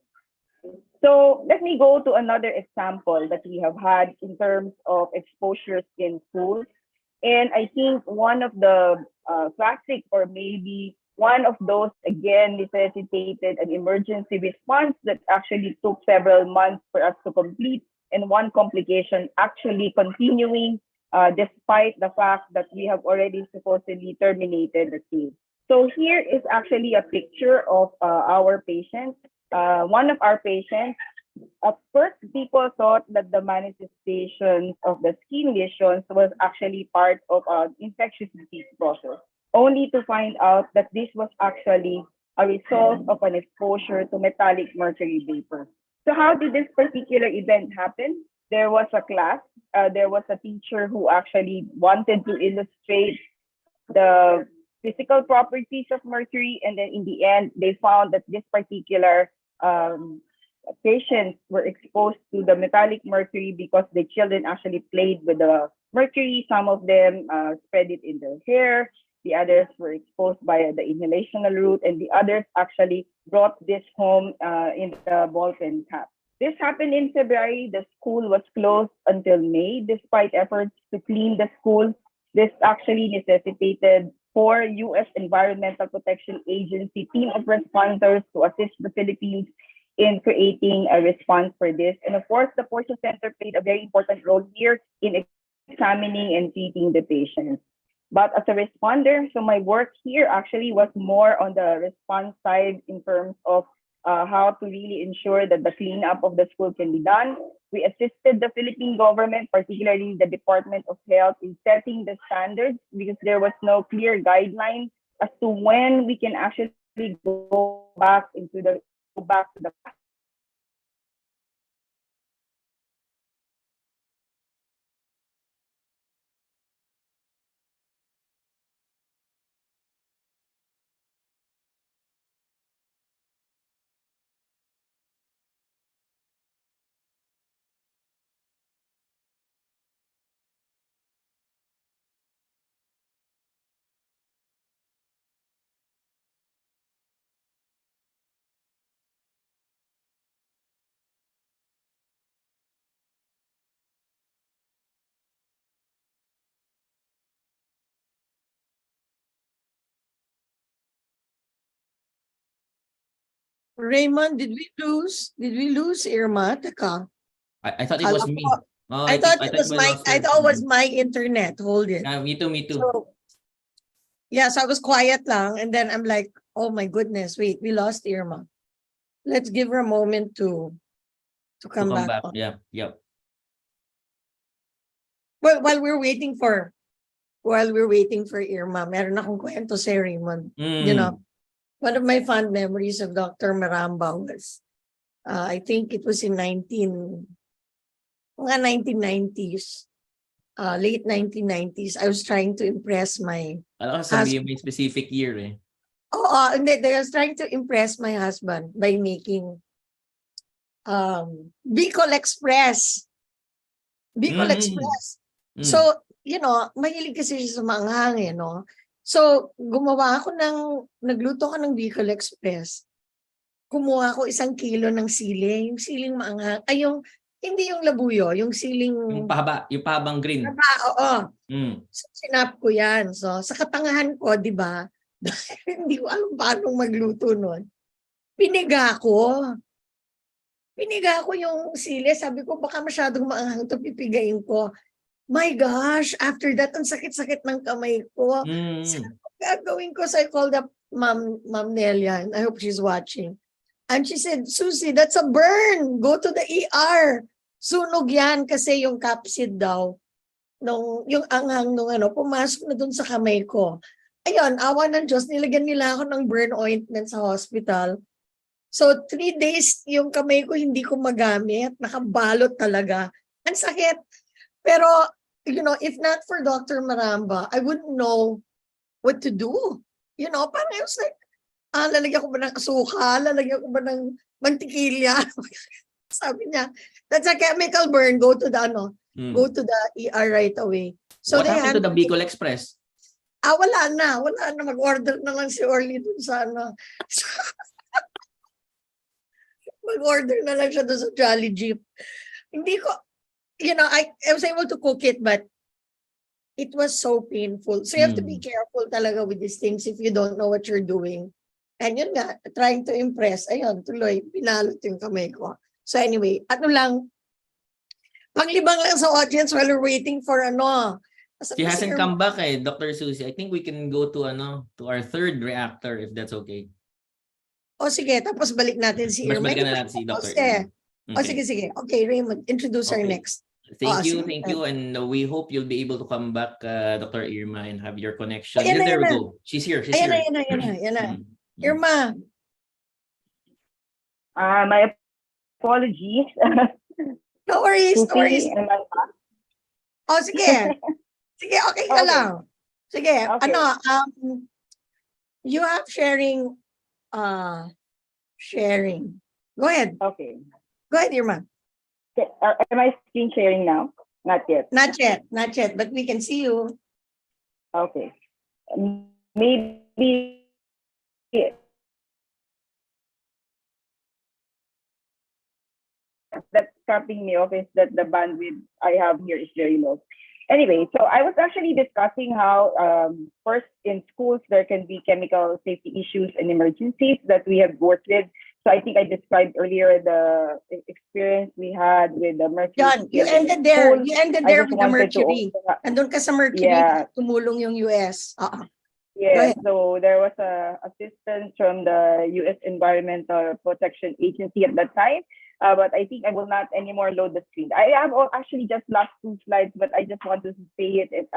So let me go to another example that we have had in terms of exposures in schools. And I think one of the classic or maybe one of those, again, necessitated an emergency response that actually took several months for us to complete, and one complication actually continuing despite the fact that we have already supposedly terminated the case. So here is actually a picture of our patient. One of our patients, at first people thought that the manifestations of the skin lesions was actually part of an infectious disease process, only to find out that this was actually a result of an exposure to metallic mercury vapor. So how did this particular event happen? There was a class, there was a teacher who actually wanted to illustrate the physical properties of mercury, and then in the end, they found that this particular patients were exposed to the metallic mercury because the children actually played with the mercury. Some of them spread it in their hair. The others were exposed by the inhalational route, and the others actually brought this home in the ball pen cap. This happened in February. The school was closed until May, despite efforts to clean the school. This actually necessitated 4 U.S. Environmental Protection Agency team of responders to assist the Philippines in creating a response for this. And of course, the Poison Center played a very important role here in examining and treating the patients. But as a responder, so my work here actually was more on the response side in terms of how to really ensure that the cleanup of the school can be done. We assisted the Philippine government, particularly the Department of Health, in setting the standards because there was no clear guideline as to when we can actually go back to the Raymond, did we lose? Did we lose Irma? Teka. I thought it was Kala me. ko- Oh, I thought it think was we my lost I her. thought it was my internet. Hold it. Me too, me too. So yeah, so I was quiet lang, and then I'm like, oh my goodness, wait, we lost Irma. Let's give her a moment to To come come back back. on. Yeah, yep. Well, while we're waiting for Irma, meron akong kwento si Raymond. You know, one of my fond memories of Dr. Maramba was, I think it was in mga 1990s, late 1990s. I was trying to impress my Alam ko sabihin may specific year eh. hindi, I was trying to impress my husband by making Bicol Express. Bicol Express. So, you know, mahilig kasi siya sa maanghang eh, no? So, nagluto ko ng Bicol Express. Kumuha ko 1 kilo ng sili, yung siling maanghang, hindi yung labuyo, yung siling... Yung pahabang green. Oo. So, sinap ko yan. So, sa katangahan ko, di ba, dahil hindi ko alam paano magluto nun, piniga ko yung sili. Sabi ko, baka masyadong maanghang ito, pipigain ko. My gosh, after that, ang sakit-sakit ng kamay ko. Sabi ko, gagawin ko. So I called up Ma'am Nelia, and I hope she's watching. And she said, Susie, that's a burn. Go to the ER. Sunog yan kasi yung capsid daw, yung anghang nung pumasok na dun sa kamay ko. Ayun, awa ng Diyos, nilagyan nila ako ng burn ointment sa hospital. So 3 days yung kamay ko hindi ko magamit, nakabalot talaga. Ang sakit. Pero, you know, if not for Dr. Maramba, I wouldn't know what to do. You know, parang I was like, lalagyan ko ba ng asukal? Lalagyan ko ba ng mantikilya? Sabi niya, that's a chemical burn. Go to the ER right away. So What happened to the Bicol Express? Wala na. Mag-order na lang si Orly dun sa mag-order na lang siya dun sa Jolly Jeep. Hindi ko, you know, I was able to cook it, but it was so painful. So you have to be careful talaga with these things if you don't know what you're doing. And yun nga, trying to impress. Ayun, tuloy, pinalot yung kamay ko. So anyway, panglibang lang sa audience while we're waiting for She hasn't come back eh, Dr. Susie. I think we can go to our third reactor if that's okay. O sige, tapos balik natin si Irma. Balikan na natin si Dr. Irma. O sige. Okay, Raymond, introduce our next. Thank you. And we hope you'll be able to come back, Dr. Irma, and have your connection. Ayan There we na. go. She's here. Ayan na. Irma. My apologies. No worries. Susie, am I back? O sige. Sige, okay ka lang. Sige, Okay. you have sharing. Go ahead. Okay. Go ahead, Irma. Am I screen sharing now? Not yet. Not yet, but we can see you. Okay. Maybe that's cutting me off is that the bandwidth I have here is very low. Anyway, so I was actually discussing how first in schools there can be chemical safety issues and emergencies that we have worked with. So I think I described earlier the experience we had with the mercury. John, you ended there. You ended there with the mercury. Andun ka sa mercury, Yeah. tumulong yung US. Yes, ahead. so there was a assistance from the U.S. Environmental Protection Agency at that time, but I think I will not anymore load the screen. I have actually just last two slides, but I just want to say it.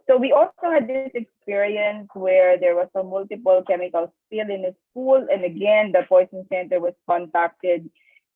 So we also had this experience where there was a multiple chemical spill in a school, and again, the poison center was contacted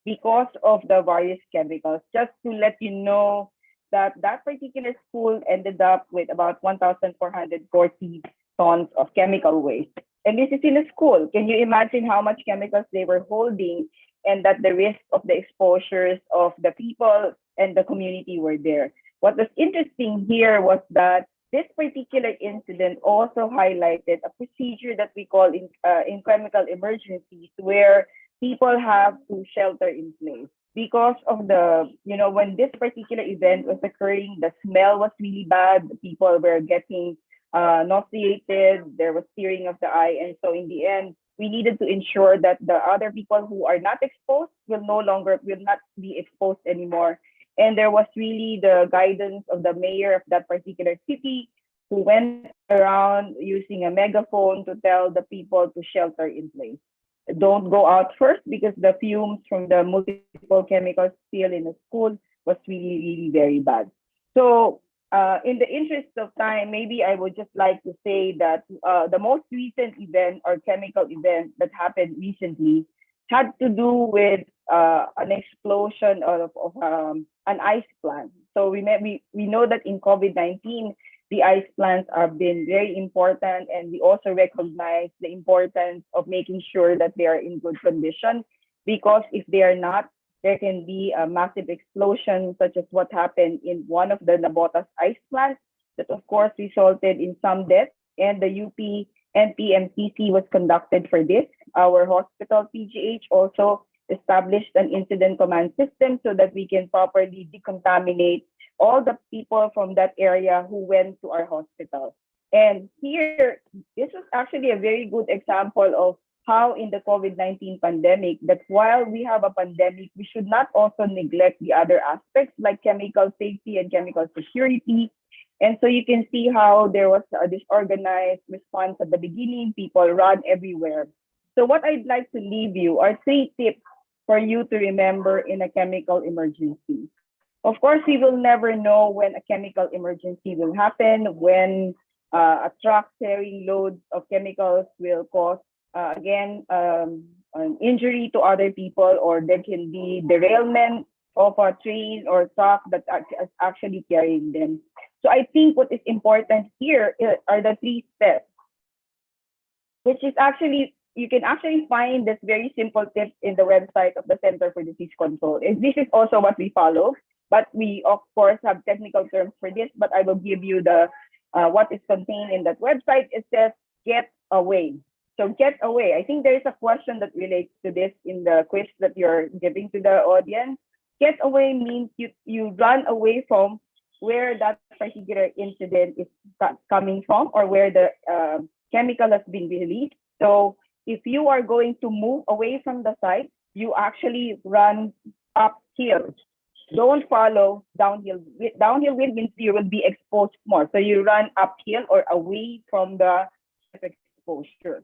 because of the various chemicals. Just to let you know that that particular school ended up with about 1,440 tons of chemical waste. And this is in a school. Can you imagine how much chemicals they were holding, and that the risk of the exposures of the people and the community were there? What was interesting here was that this particular incident also highlighted a procedure that we call in chemical emergencies, where people have to shelter in place because of the, when this particular event was occurring, the smell was really bad. People were getting nauseated, there was tearing of the eye. And so in the end, we needed to ensure that the other people who are not exposed will not be exposed anymore. And there was really the guidance of the mayor of that particular city, who went around using a megaphone to tell the people to shelter in place. Don't go out first, because the fumes from the multiple chemical spill in the school was really, really very bad. So in the interest of time, maybe I would just like to say that the most recent event or chemical event that happened recently had to do with an explosion of an ice plant. So we know that in COVID-19, the ice plants have been very important, and we also recognize the importance of making sure that they are in good condition, because if they are not, there can be a massive explosion, such as what happened in one of the Nabotas ice plants, that of course resulted in some deaths, and the UP NPMCC was conducted for this. Our hospital, PGH, also established an incident command system so that we can properly decontaminate all the people from that area who went to our hospital. And here, this was actually a very good example of how in the COVID-19 pandemic, that while we have a pandemic, we should not also neglect the other aspects like chemical safety and chemical security. And so you can see how there was a disorganized response at the beginning. People run everywhere. So what I'd like to leave you are 3 tips for you to remember in a chemical emergency. Of course, we will never know when a chemical emergency will happen, when a truck carrying loads of chemicals will cause, an injury to other people, or there can be derailment of a train or truck that is actually carrying them. So I think what is important here are the 3 steps, which is actually, you can actually find this very simple tip in the website of the Center for Disease Control. And this is also what we follow. But we, of course, have technical terms for this, but I will give you the what is contained in that website. It says, get away. So get away. I think there is a question that relates to this in the quiz that you're giving to the audience. Get away means you run away from where that particular incident is coming from, or where the chemical has been released. So if you are going to move away from the site, you actually run uphill. Don't follow downhill. Downhill means you will be exposed more. So you run uphill or away from the exposure.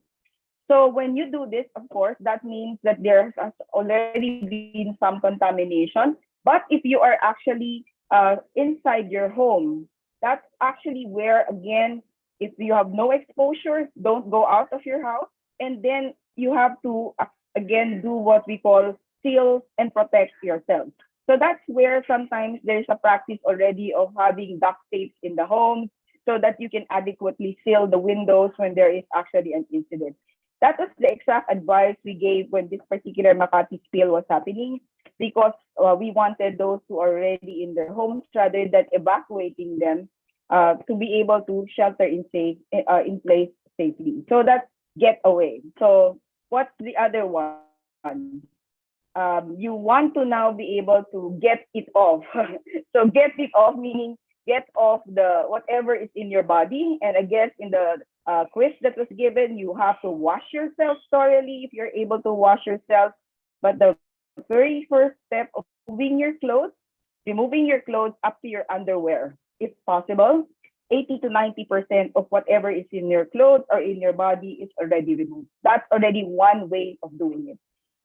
So when you do this, of course, that means that there has already been some contamination. But if you are actually inside your home, that's actually where, again, if you have no exposure, don't go out of your house. And then you have to, again, do what we call seal and protect yourself. So that's where sometimes there's a practice already of having duct tape in the home so that you can adequately seal the windows when there is actually an incident. That was the exact advice we gave when this particular Makati spill was happening, because we wanted those who are already in their homes, rather than evacuating them, to be able to shelter in place safely. So that's get away. So what's the other one? You want to now be able to get it off. So get it off meaning get off the whatever is in your body. And I guess in the quiz that was given, you have to wash yourself thoroughly if you're able to wash yourself. But the very first step of removing your clothes up to your underwear, if possible. 80 to 90% of whatever is in your clothes or in your body is already removed. That's already one way of doing it.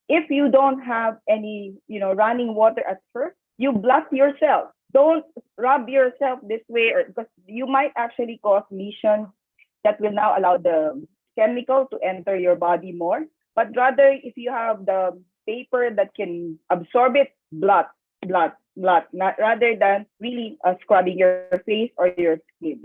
If you don't have any, running water at first, you blast yourself. Don't rub yourself this way, or because you might actually cause lesions that will now allow the chemical to enter your body more. But rather, if you have the paper that can absorb it, blot, not rather than really scrubbing your face or your skin.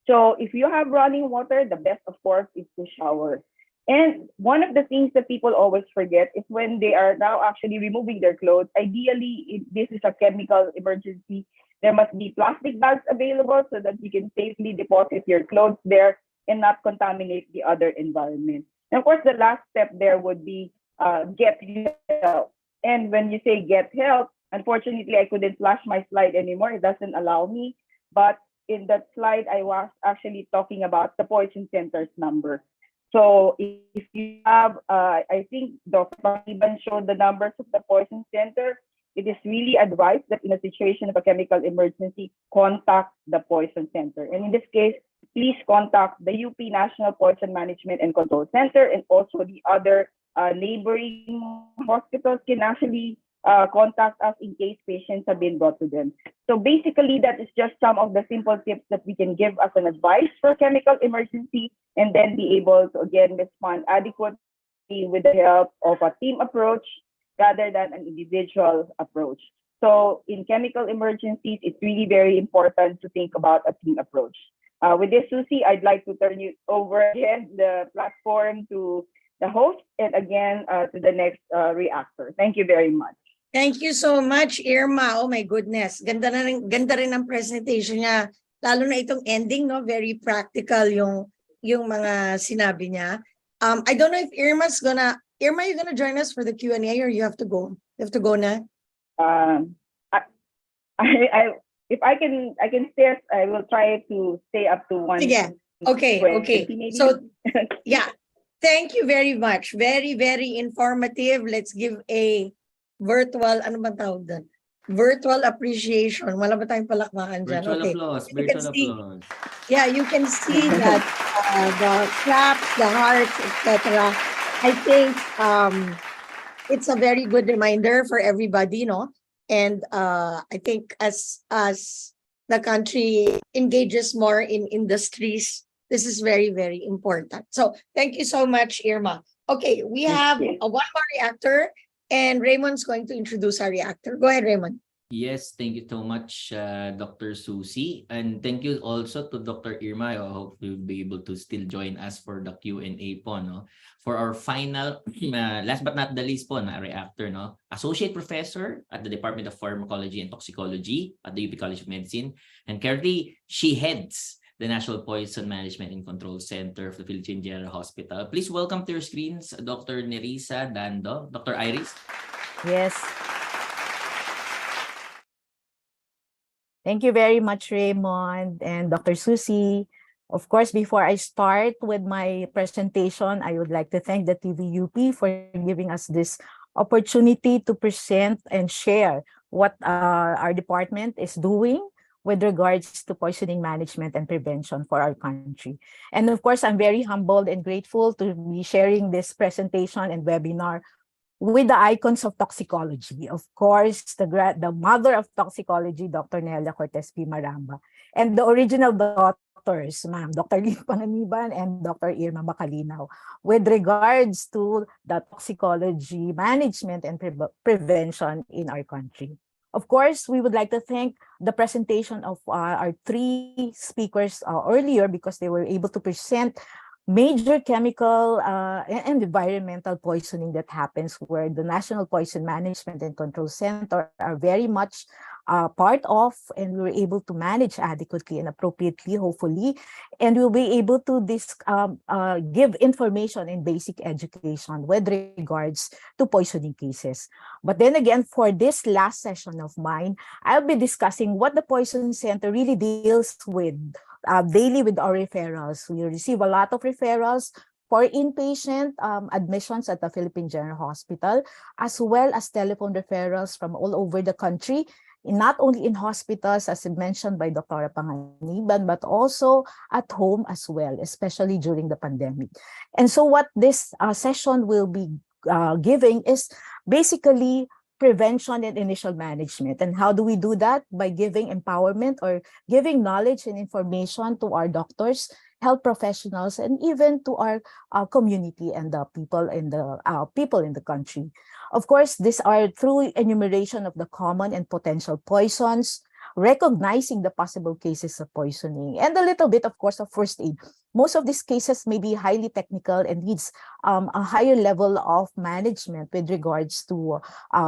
So if you have running water, the best, of course, is to shower. And one of the things that people always forget is when they are now actually removing their clothes, ideally, if this is a chemical emergency, there must be plastic bags available so that you can safely deposit your clothes there and not contaminate the other environment. And of course, the last step there would be get help. And when you say get help, unfortunately, I couldn't flash my slide anymore. It doesn't allow me. But in that slide, I was actually talking about the poison center's number. So if you have, I think Dr. Iban showed the numbers of the poison center. It is really advised that in a situation of a chemical emergency, contact the poison center. And in this case, please contact the UP National Poison Management and Control Center, and also the other neighboring hospitals can actually contact us in case patients have been brought to them. So basically, that is just some of the simple tips that we can give as an advice for chemical emergency, and then be able to again respond adequately with the help of a team approach rather than an individual approach. So in chemical emergencies, it's really very important to think about a team approach. With this, Susie, I'd like to turn you over again the platform to the host, and again to the next reactor. Thank you very much. Thank you so much, Irma. Oh my goodness. Ganda rin ang presentation niya. Lalo na itong ending, no? Very practical yung mga sinabi niya. I don't know if Irma, you gonna join us for the Q&A, or you have to go? You have to go na? If I can stay, I will try to stay up to one. Sige. Okay. Maybe. So, yeah. Thank you very much. Very, very informative. Let's give a virtual, ano ba tawag doon? Virtual appreciation. Wala ba tayong palakpakan dyan? Virtual Okay. applause. You can Virtual see, applause. yeah, you can see that the claps, the hearts, etc. I think it's a very good reminder for everybody, no? And I think as the country engages more in industries, this is very, very important. So thank you so much, Irma. Okay, we have one more reactor, and Raymond's going to introduce our reactor. Go ahead, Raymond. Yes, thank you so much, Dr. Susie. And thank you also to Dr. Irma. I hope you'll be able to still join us for the Q&A po, no? For our final, last but not the least po, na reactor, no? Associate Professor at the Department of Pharmacology and Toxicology at the UP College of Medicine. And currently, she heads the National Poison Management and Control Center of the Philippine General Hospital. Please welcome to your screens, Dr. Nerissa Dando. Dr. Iris. Yes. Thank you very much, Raymond and Dr. Susie. Of course, before I start with my presentation, I would like to thank the TVUP for giving us this opportunity to present and share what our department is doing with regards to poisoning management and prevention for our country. And of course, I'm very humbled and grateful to be sharing this presentation and webinar with the icons of toxicology. Of course, the mother of toxicology, Dr. Nelia Cortez P. Maramba, and the original doctors, ma'am, Dr. Lynn Panganiban and Dr. Irma Macalinaw, with regards to the toxicology management and prevention in our country. Of course, we would like to thank the presentation of our three speakers earlier, because they were able to present major chemical and environmental poisoning that happens, where the National Poison Management and Control Center are very much part of, and we were able to manage adequately and appropriately, hopefully, and we'll be able to give information and basic education with regards to poisoning cases. But then again, for this last session of mine, I'll be discussing what the Poison Center really deals with daily with our referrals. We receive a lot of referrals for inpatient admissions at the Philippine General Hospital, as well as telephone referrals from all over the country. not only in hospitals, as mentioned by Dr. Panganiban, but also at home as well, especially during the pandemic. And so what this session will be giving is basically prevention and initial management. And how do we do that? By giving empowerment or giving knowledge and information to our doctors, health professionals, and even to our community and the people in the country. Of course, these are through enumeration of the common and potential poisons, recognizing the possible cases of poisoning, and a little bit, of course, of first aid. Most of these cases may be highly technical and needs a higher level of management with regards to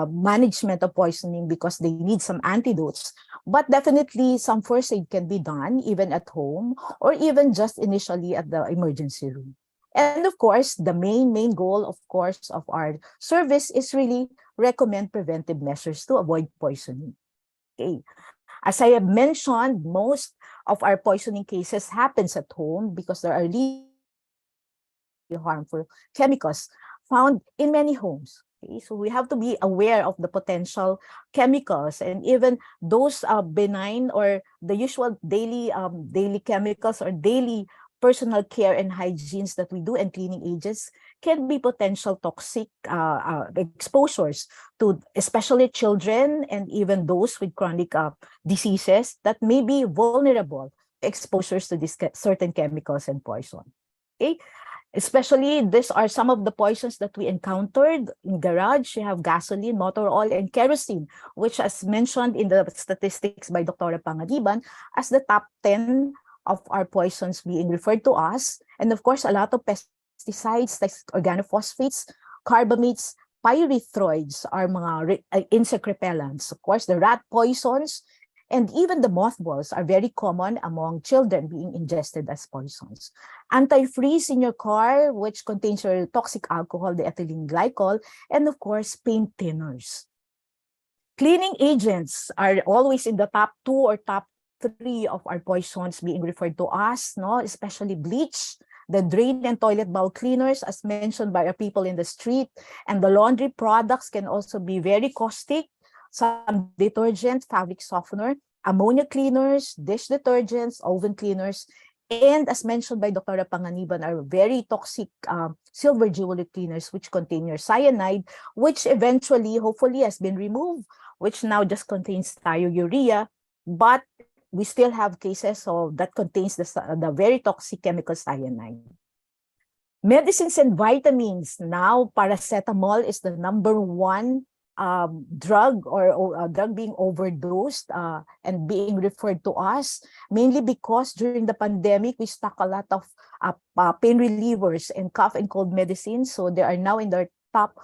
management of poisoning because they need some antidotes. But definitely some first aid can be done even at home or even just initially at the emergency room. And of course, the main goal, of course, of our service is really recommend preventive measures to avoid poisoning. Okay. As I have mentioned, most of our poisoning cases happens at home because there are really harmful chemicals found in many homes. Okay, so we have to be aware of the potential chemicals and even those benign or the usual daily chemicals or daily personal care and hygienes that we do and cleaning agents can be potential toxic exposures to especially children and even those with chronic diseases that may be vulnerable to exposures to these certain chemicals and poison. Okay. Especially, these are some of the poisons that we encountered in garage. You have gasoline, motor oil, and kerosene, which as mentioned in the statistics by Dr. Panganiban as the top 10 of our poisons being referred to us. And of course, a lot of pesticides like organophosphates, carbamates, pyrethroids are mga insect repellents. Of course, the rat poisons and even the mothballs are very common among children being ingested as poisons. Antifreeze in your car, which contains your toxic alcohol, the ethylene glycol, and of course, paint thinners. Cleaning agents are always in the top 2 or top 3 of our poisons being referred to us, no? Especially bleach, the drain and toilet bowl cleaners, as mentioned by our people in the street, and the laundry products can also be very caustic. Some detergent, fabric softener, ammonia cleaners, dish detergents, oven cleaners, and as mentioned by Dr. Panganiban, are very toxic silver jewelry cleaners which contain your cyanide, which eventually, hopefully, has been removed, which now just contains thiourea, but we still have cases that contains the very toxic chemical cyanide. Medicines and vitamins. Now, paracetamol is the #1 drug or drug being overdosed and being referred to us, mainly because during the pandemic, we stock a lot of pain relievers and cough and cold medicines. So they are now in their top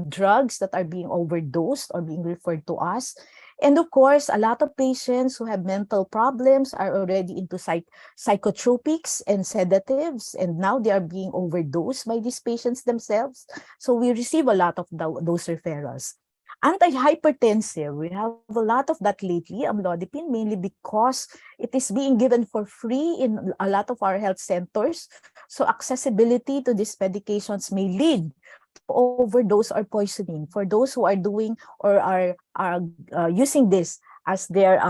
drugs that are being overdosed or being referred to us. And of course, a lot of patients who have mental problems are already into psychotropics and sedatives, and now they are being overdosed by these patients themselves. So we receive a lot of those referrals. Antihypertensive, we have a lot of that lately, amlodipine, mainly because it is being given for free in a lot of our health centers. So accessibility to these medications may lead to overdose or poisoning for those who are doing or are using this as their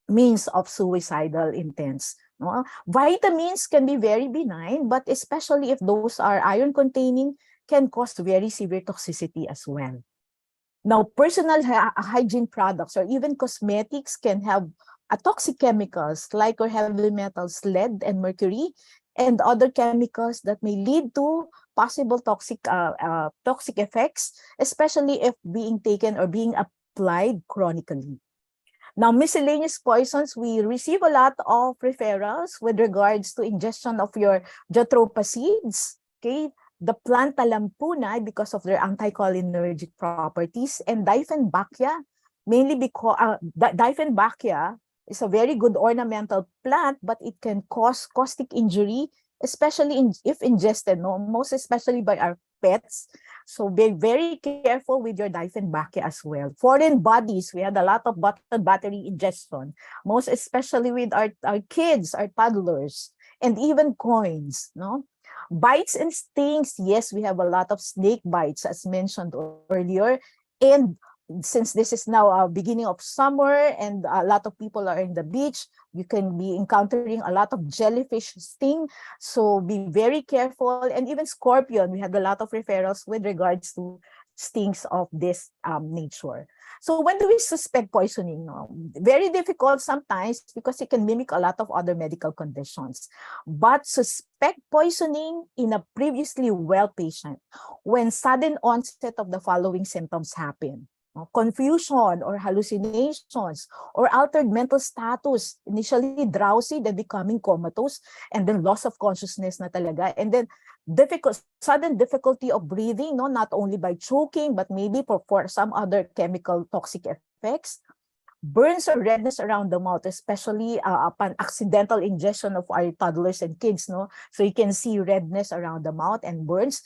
means of suicidal intents. No? Vitamins can be very benign, but especially if those are iron containing, can cause very severe toxicity as well. Now, personal hygiene products or even cosmetics can have toxic chemicals like or heavy metals, lead and mercury, and other chemicals that may lead to possible toxic effects, especially if being taken or being applied chronically. Now, miscellaneous poisons, we receive a lot of referrals with regards to ingestion of your jatropha seeds, okay? The planta lampuna because of their anticholinergic properties, and Dieffenbachia, mainly because Dieffenbachia is a very good ornamental plant, but it can cause caustic injury, especially if ingested, no? Most especially by our pets. So be very careful with your Dieffenbachia as well. Foreign bodies, we had a lot of battery ingestion, most especially with our kids, our toddlers, and even coins, no? Bites and stings, yes, we have a lot of snake bites as mentioned earlier. And since this is now a beginning of summer and a lot of people are in the beach, you can be encountering a lot of jellyfish sting. So be very careful. And even scorpion, we had a lot of referrals with regards to stings of this nature. So when do we suspect poisoning? No? Very difficult sometimes because it can mimic a lot of other medical conditions. But suspect poisoning in a previously well patient when sudden onset of the following symptoms happen. Confusion or hallucinations or altered mental status, initially drowsy, then becoming comatose, and then loss of consciousness na talaga. And then sudden difficulty of breathing, no, not only by choking, but maybe for some other chemical toxic effects. Burns or redness around the mouth, especially upon accidental ingestion of our toddlers and kids, no? So you can see redness around the mouth and burns.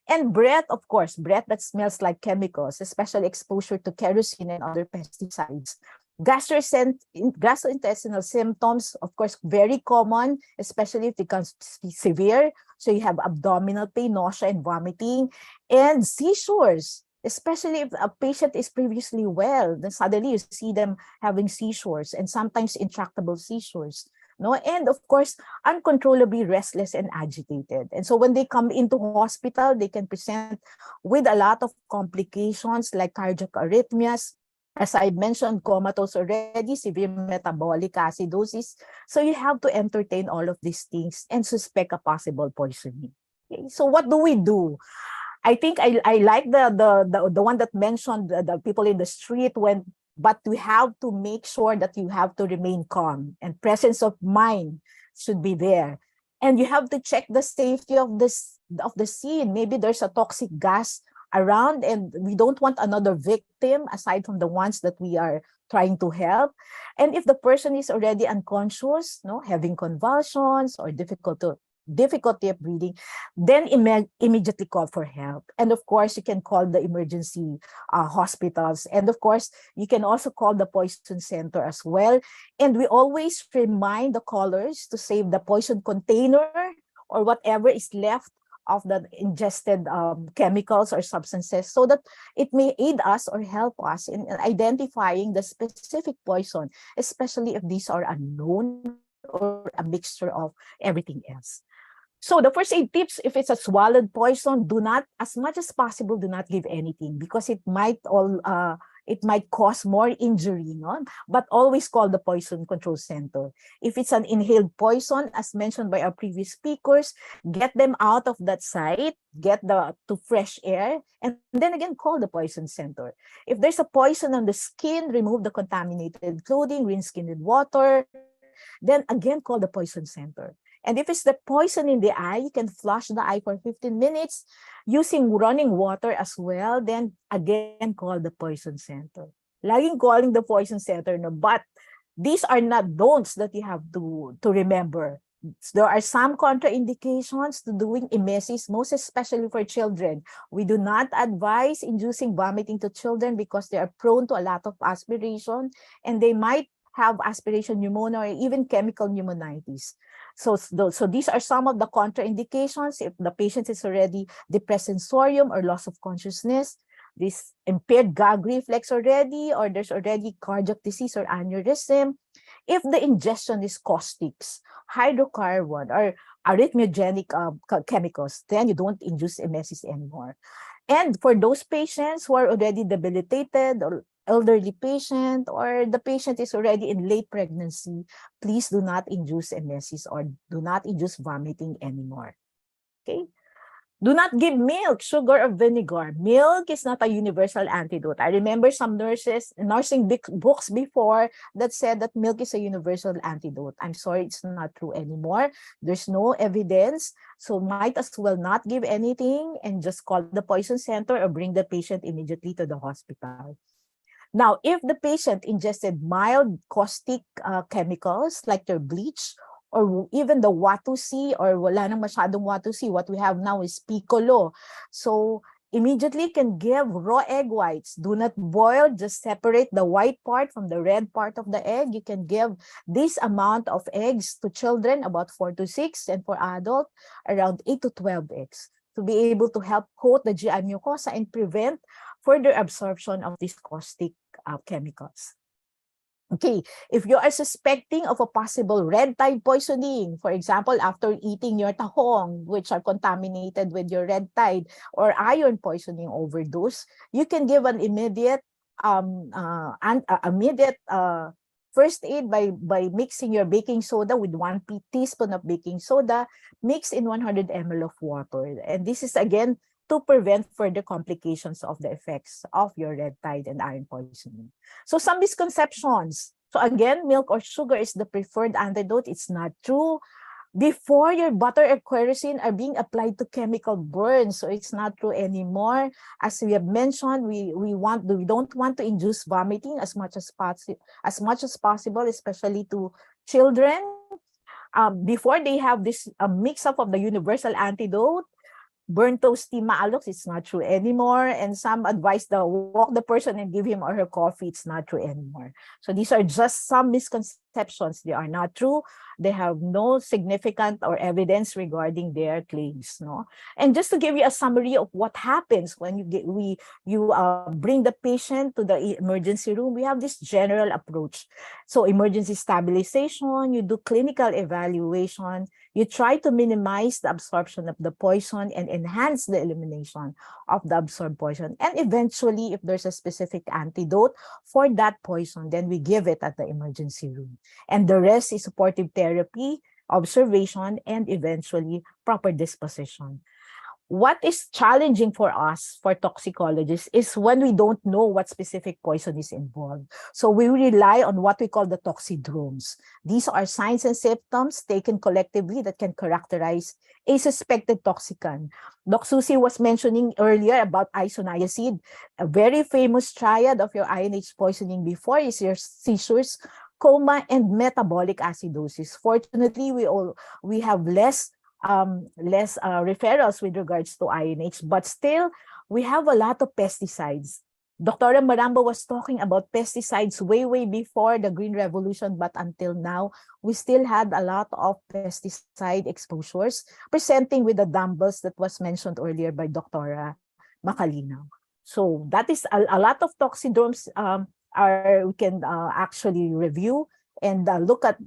And breath, of course, breath that smells like chemicals, especially exposure to kerosene and other pesticides. Gastrointestinal symptoms, of course, very common, especially if it becomes severe. So you have abdominal pain, nausea, and vomiting, and seizures, especially if a patient is previously well. Then suddenly you see them having seizures and sometimes intractable seizures. No, and of course, uncontrollably restless and agitated. And so when they come into hospital, they can present with a lot of complications like cardiac arrhythmias, as I mentioned, comatose already, severe metabolic acidosis. So you have to entertain all of these things and suspect a possible poisoning. Okay, so what do we do? I think I like the one that mentioned the people in the street but we have to make sure that you have to remain calm and presence of mind should be there. And you have to check the safety of the scene. Maybe there's a toxic gas around and we don't want another victim aside from the ones that we are trying to help. And if the person is already unconscious, no, having convulsions or difficulty of breathing, then immediately call for help. And of course, you can call the emergency hospitals. And of course, you can also call the poison center as well. And we always remind the callers to save the poison container or whatever is left of the ingested chemicals or substances so that it may aid us or help us in identifying the specific poison, especially if these are unknown or a mixture of everything else. So the first aid tips, if it's a swallowed poison, do not, as much as possible, do not give anything because it might cause more injury, no? But always call the poison control center. If it's an inhaled poison, as mentioned by our previous speakers, get them out of that site, to fresh air, and then again call the poison center. If there's a poison on the skin, remove the contaminated clothing, rinse skin with water, then again call the poison center. And if it's the poison in the eye, you can flush the eye for 15 minutes using running water as well. Then again, call the poison center. Laging calling the poison center, no, but these are not don'ts that you have to remember. There are some contraindications to doing emesis, most especially for children. We do not advise inducing vomiting to children because they are prone to a lot of aspiration and they might have aspiration pneumonia or even chemical pneumonitis. So these are some of the contraindications if the patient is already depressed sensorium or loss of consciousness, this impaired gag reflex already, or there's already cardiac disease or aneurysm. If the ingestion is caustics, hydrocarbon, or arrhythmogenic chemicals, then you don't induce emesis anymore. And for those patients who are already debilitated or elderly patient, or the patient is already in late pregnancy, please do not induce emesis or do not induce vomiting anymore. Okay? Do not give milk, sugar, or vinegar. Milk is not a universal antidote. I remember some nursing books before that said that milk is a universal antidote. I'm sorry, it's not true anymore. There's no evidence. So might as well not give anything and just call the poison center or bring the patient immediately to the hospital. Now, if the patient ingested mild caustic chemicals like their bleach or even the Watusi or wala nang masyadong Watusi, what we have now is piccolo. So immediately can give raw egg whites. Do not boil, just separate the white part from the red part of the egg. You can give this amount of eggs to children, about 4 to 6, and for adults, around 8 to 12 eggs, to be able to help coat the GI mucosa and prevent further absorption of these caustic chemicals. Okay, if you are suspecting of a possible red tide poisoning, for example, after eating your tahong, which are contaminated with your red tide, or iron poisoning overdose, you can give an immediate first aid by mixing your baking soda with 1 teaspoon of baking soda mixed in 100 ml of water. And this is again to prevent further complications of the effects of your red tide and iron poisoning. So some misconceptions. So again, milk or sugar is the preferred antidote. It's not true. Before, your butter or kerosene are being applied to chemical burns, so it's not true anymore. As we have mentioned, we don't want to induce vomiting as much as possible, especially to children. Before, they have this mix-up of the universal antidote, burn toasty maalox, it's not true anymore. And some advise the walk the person and give him or her coffee, it's not true anymore. So these are just some misconceptions. They are not true. They have no significant or evidence regarding their claims. No, and just to give you a summary of what happens when you bring the patient to the emergency room, we have this general approach. So emergency stabilization, you do clinical evaluation, you try to minimize the absorption of the poison and enhance the elimination of the absorbed poison. And eventually, if there's a specific antidote for that poison, then we give it at the emergency room. And the rest is supportive therapy, observation, and eventually proper disposition. What is challenging for us, for toxicologists, is when we don't know what specific poison is involved. So we rely on what we call the toxidromes. These are signs and symptoms taken collectively that can characterize a suspected toxicant. Doc Susie was mentioning earlier about isoniazid. A very famous triad of your INH poisoning before is your seizures, coma, and metabolic acidosis. Fortunately, we have less referrals with regards to INH, but still we have a lot of pesticides. Dr. Marambo was talking about pesticides way before the Green Revolution, but until now, we still had a lot of pesticide exposures presenting with the dumbbells that was mentioned earlier by Dr. Macalino. So that is a lot of toxidromes we can actually review and look at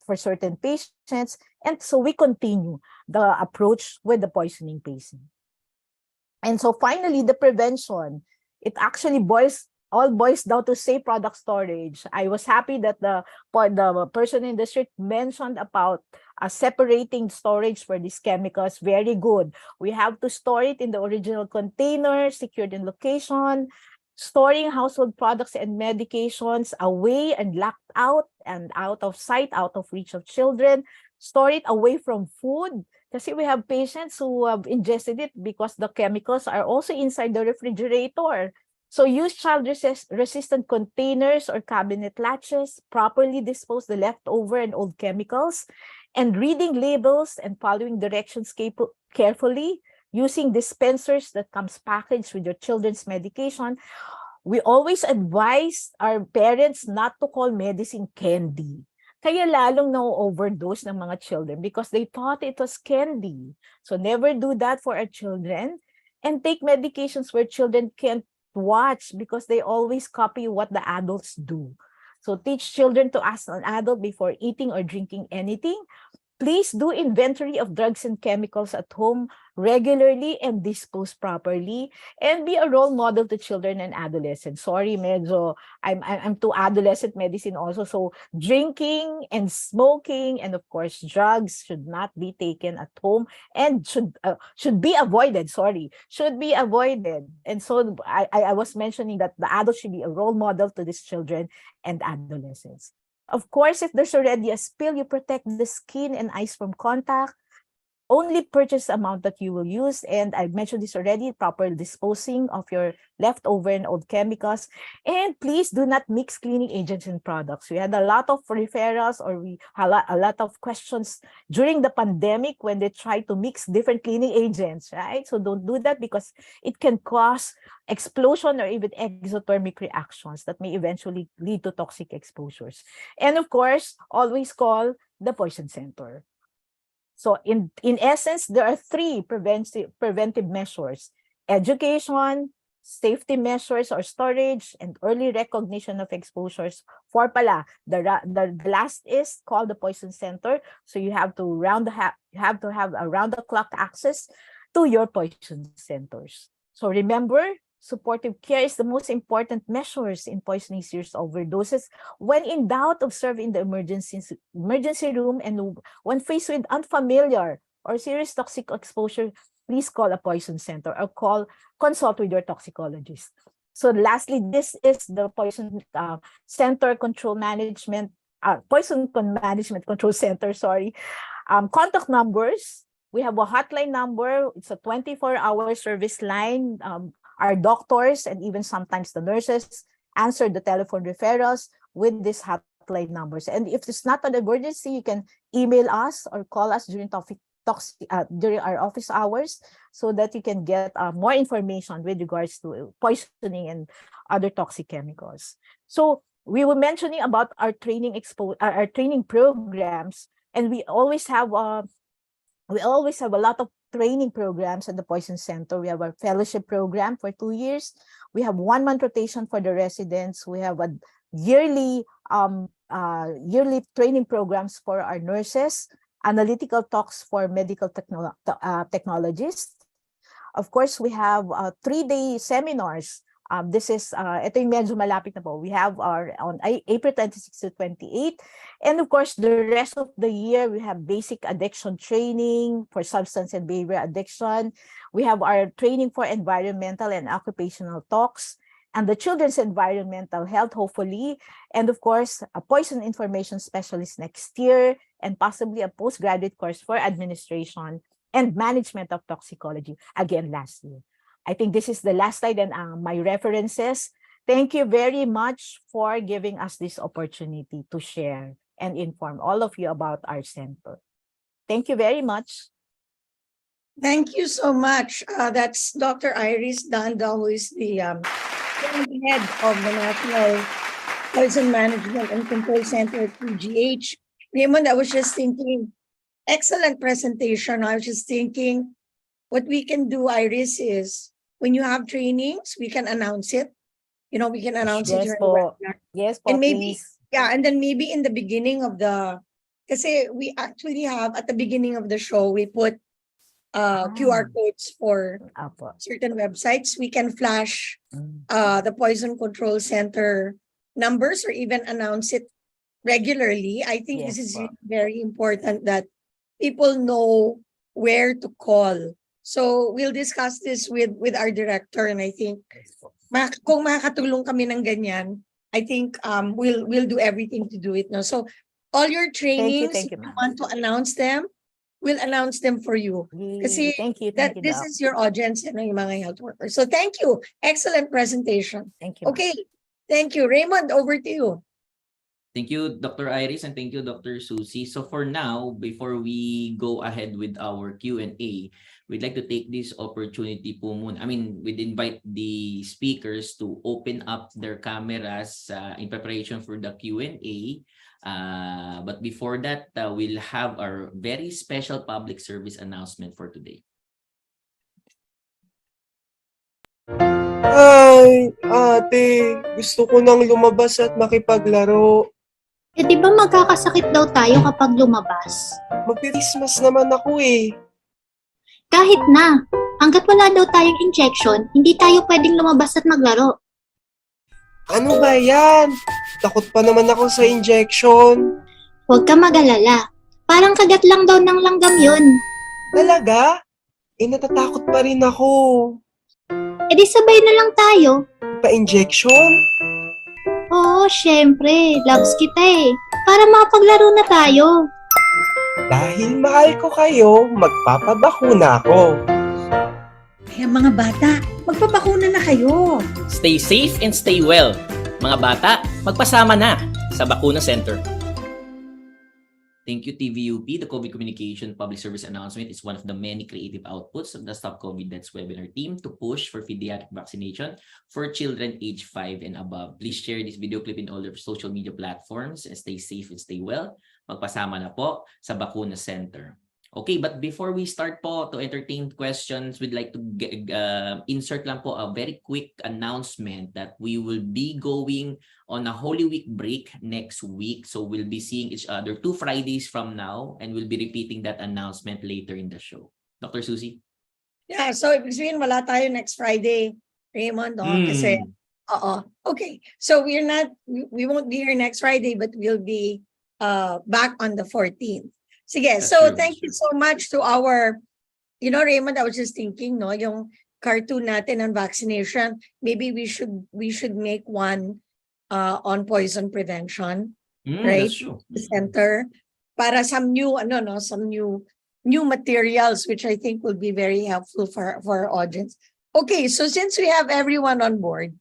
for certain patients. And so we continue the approach with the poisoning patient. And so finally, the prevention, it actually boils down to safe product storage. I was happy that the person in the street mentioned about separating storage for these chemicals. Very good. We have to store it in the original container, secured in location. Storing household products and medications away and locked out and out of sight, out of reach of children. Store it away from food. Kasi we have patients who have ingested it because the chemicals are also inside the refrigerator. So use child-resistant containers or cabinet latches. Properly dispose the leftover and old chemicals. And reading labels and following directions carefully. Using dispensers that comes packaged with your children's medication. We always advise our parents not to call medicine candy. Kaya lalong na-overdose ng mga children because they thought it was candy. So never do that for our children. And take medications where children can't watch because they always copy what the adults do. So teach children to ask an adult before eating or drinking anything. Please do inventory of drugs and chemicals at home regularly and dispose properly, and be a role model to children and adolescents. Sorry, medyo I'm to adolescent medicine also. So drinking and smoking and of course drugs should not be taken at home and should be avoided. Should be avoided. And so I was mentioning that the adults should be a role model to these children and adolescents. Of course, if there's already a spill, you protect the skin and eyes from contact. Only purchase the amount that you will use. And I mentioned this already, proper disposing of your leftover and old chemicals. And please do not mix cleaning agents and products. We had a lot of referrals or a lot of questions during the pandemic when they tried to mix different cleaning agents, right? So don't do that because it can cause explosion or even exothermic reactions that may eventually lead to toxic exposures. And of course, always call the poison center. So in essence, there are three preventive measures: education, safety measures or storage, and early recognition of exposures. Four pala. The last is call the poison center. So you have to have a round-the-clock access to your poison centers. So remember, supportive care is the most important measures in poisoning serious overdoses. When in doubt, observe in the emergency room, and when faced with unfamiliar or serious toxic exposure, please call a poison center or consult with your toxicologist. So lastly, this is the poison center control management, poison management control center, sorry. Contact numbers. We have a hotline number. It's a 24-hour service line. Our doctors and even sometimes the nurses answer the telephone referrals with these hotline numbers. And if it's not an emergency, you can email us or call us during during our office hours so that you can get more information with regards to poisoning and other toxic chemicals. So we were mentioning about our training programs, and we always have a lot of training programs at the Poison Center. We have our fellowship program for 2 years. We have 1-month rotation for the residents. We have a yearly training programs for our nurses, analytical talks for medical technologists. Of course, we have 3-day seminars. This is, ito yung medyo malapit na po. We have our on April 26 to 28. And of course, the rest of the year, we have basic addiction training for substance and behavior addiction. We have our training for environmental and occupational talks, and the children's environmental health, hopefully. And of course, a poison information specialist next year, and possibly a postgraduate course for administration and management of toxicology, again, last year. I think this is the last slide and my references. Thank you very much for giving us this opportunity to share and inform all of you about our center. Thank you very much. Thank you so much. That's Dr. Iris Danda, who is the head of the National Poison Management and Control Center at PGH. Raymond, I was just thinking, excellent presentation. I was just thinking, what we can do, Iris, is when you have trainings, we can announce it. You know, we can announce it during the webinar. Yes, po, And maybe, please. yeah, and then maybe in the beginning of the, kasi we actually have, at the beginning of the show, we put QR codes for certain websites. We can flash the Poison Control Center numbers or even announce it regularly. I think this is very important that people know where to call. So we'll discuss this with our director, and I think kung makakatulong kami ng ganyan, I think we'll do everything to do it. No? So all your trainings, thank you, if you ma'am. want to announce them, we'll announce them for you. Kasi Thank you, this Doc. is your audience, yung mga health workers. So thank you. Excellent presentation. Thank you, ma'am. Okay, thank you. Raymond, over to you. Thank you, Dr. Iris, and thank you, Dr. Susie. So for now, before we go ahead with our Q&A, we'd like to take this opportunity po muna. I mean, we'd invite the speakers to open up their cameras in preparation for the Q&A. But before that, we'll have our very special public service announcement for today. Ay, ate, gusto ko nang lumabas at makipaglaro. Eh di ba magkakasakit daw tayo kapag lumabas? Magpi-Christmas naman ako eh. Kahit na, hanggat wala daw tayong injection, hindi tayo pwedeng lumabas at maglaro. Ano ba yan? Takot pa naman ako sa injection. Huwag ka mag-alala. Parang kagat lang daw ng langgam yun. Talaga? Eh natatakot pa rin ako. Eh di sabay na lang tayo. Pa-injection? Oo, syempre. Loves kita eh. Para makapaglaro na tayo. Dahil mahal ko kayo, magpapabakuna ako. Kaya mga bata, magpabakuna na kayo. Stay safe and stay well. Mga bata, magpasama na sa Bakuna Center. Thank you, TVUP. The COVID Communication Public Service Announcement is one of the many creative outputs of the Stop COVID Deaths webinar team to push for pediatric vaccination for children age 5 and above. Please share this video clip in all your social media platforms and stay safe and stay well. Magpasama na po sa Bakuna Center. Okay, but before we start po to entertain questions, we'd like to insert lang po a very quick announcement that we will be going on a Holy Week break next week. So we'll be seeing each other 2 Fridays from now, and we'll be repeating that announcement later in the show. Dr. Susie? Yeah, so ibig sabihin wala tayo next Friday, Raymond, kasi okay. So we won't be here next Friday, but we'll be back on the 14th. Sige, That's so true, thank that's you so much to our, Raymond, I was just thinking, no, yung cartoon natin on vaccination, maybe we should make one on poison prevention, right? That's true. The center para some new new materials which I think will be very helpful for our audience. Okay, so since we have everyone on board,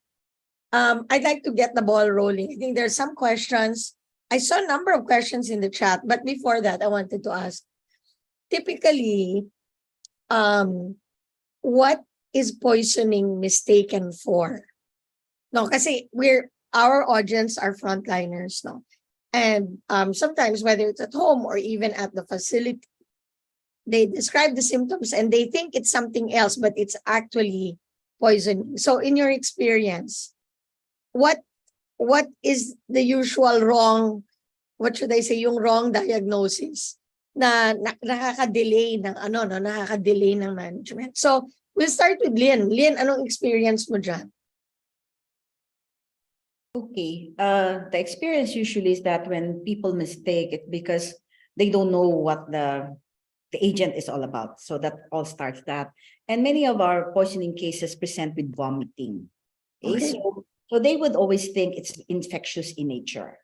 I'd like to get the ball rolling. I think there's some questions. I saw a number of questions in the chat, but before that, I wanted to ask, typically, what is poisoning mistaken for? No, kasi our audience are frontliners, no? And sometimes whether it's at home or even at the facility, they describe the symptoms and they think it's something else, but it's actually poisoning. So in your experience, what is the usual wrong, what should I say, yung wrong diagnosis na nakaka-delay ng management? So we'll start with Lynn. Lynn, anong experience mo dyan? Okay, the experience usually is that when people mistake it because they don't know what the agent is all about. So that all starts that. And many of our poisoning cases present with vomiting. Okay. So they would always think it's infectious in nature.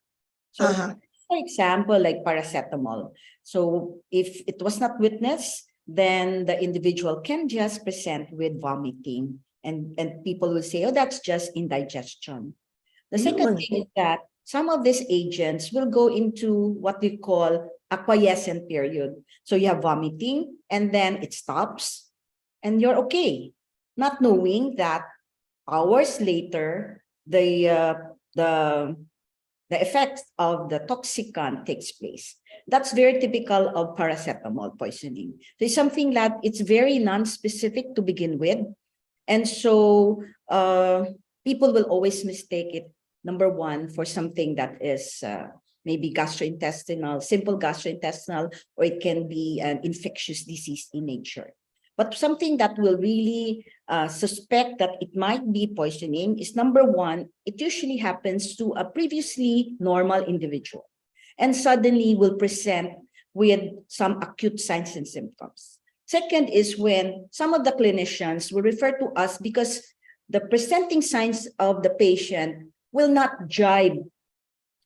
So for example, like paracetamol. So if it was not witnessed, then the individual can just present with vomiting and people will say, oh, that's just indigestion. The second thing is that some of these agents will go into what we call a quiescent period. So you have vomiting and then it stops and you're okay, not knowing that hours later, the effects of the toxicant takes place. That's very typical of paracetamol poisoning. So it's something that it's very non-specific to begin with. And so people will always mistake it, number one, for something that is maybe gastrointestinal, simple gastrointestinal, or it can be an infectious disease in nature. But something that will really suspect that it might be poisoning is, number one, it usually happens to a previously normal individual and suddenly will present with some acute signs and symptoms. Second is when some of the clinicians will refer to us because the presenting signs of the patient will not jibe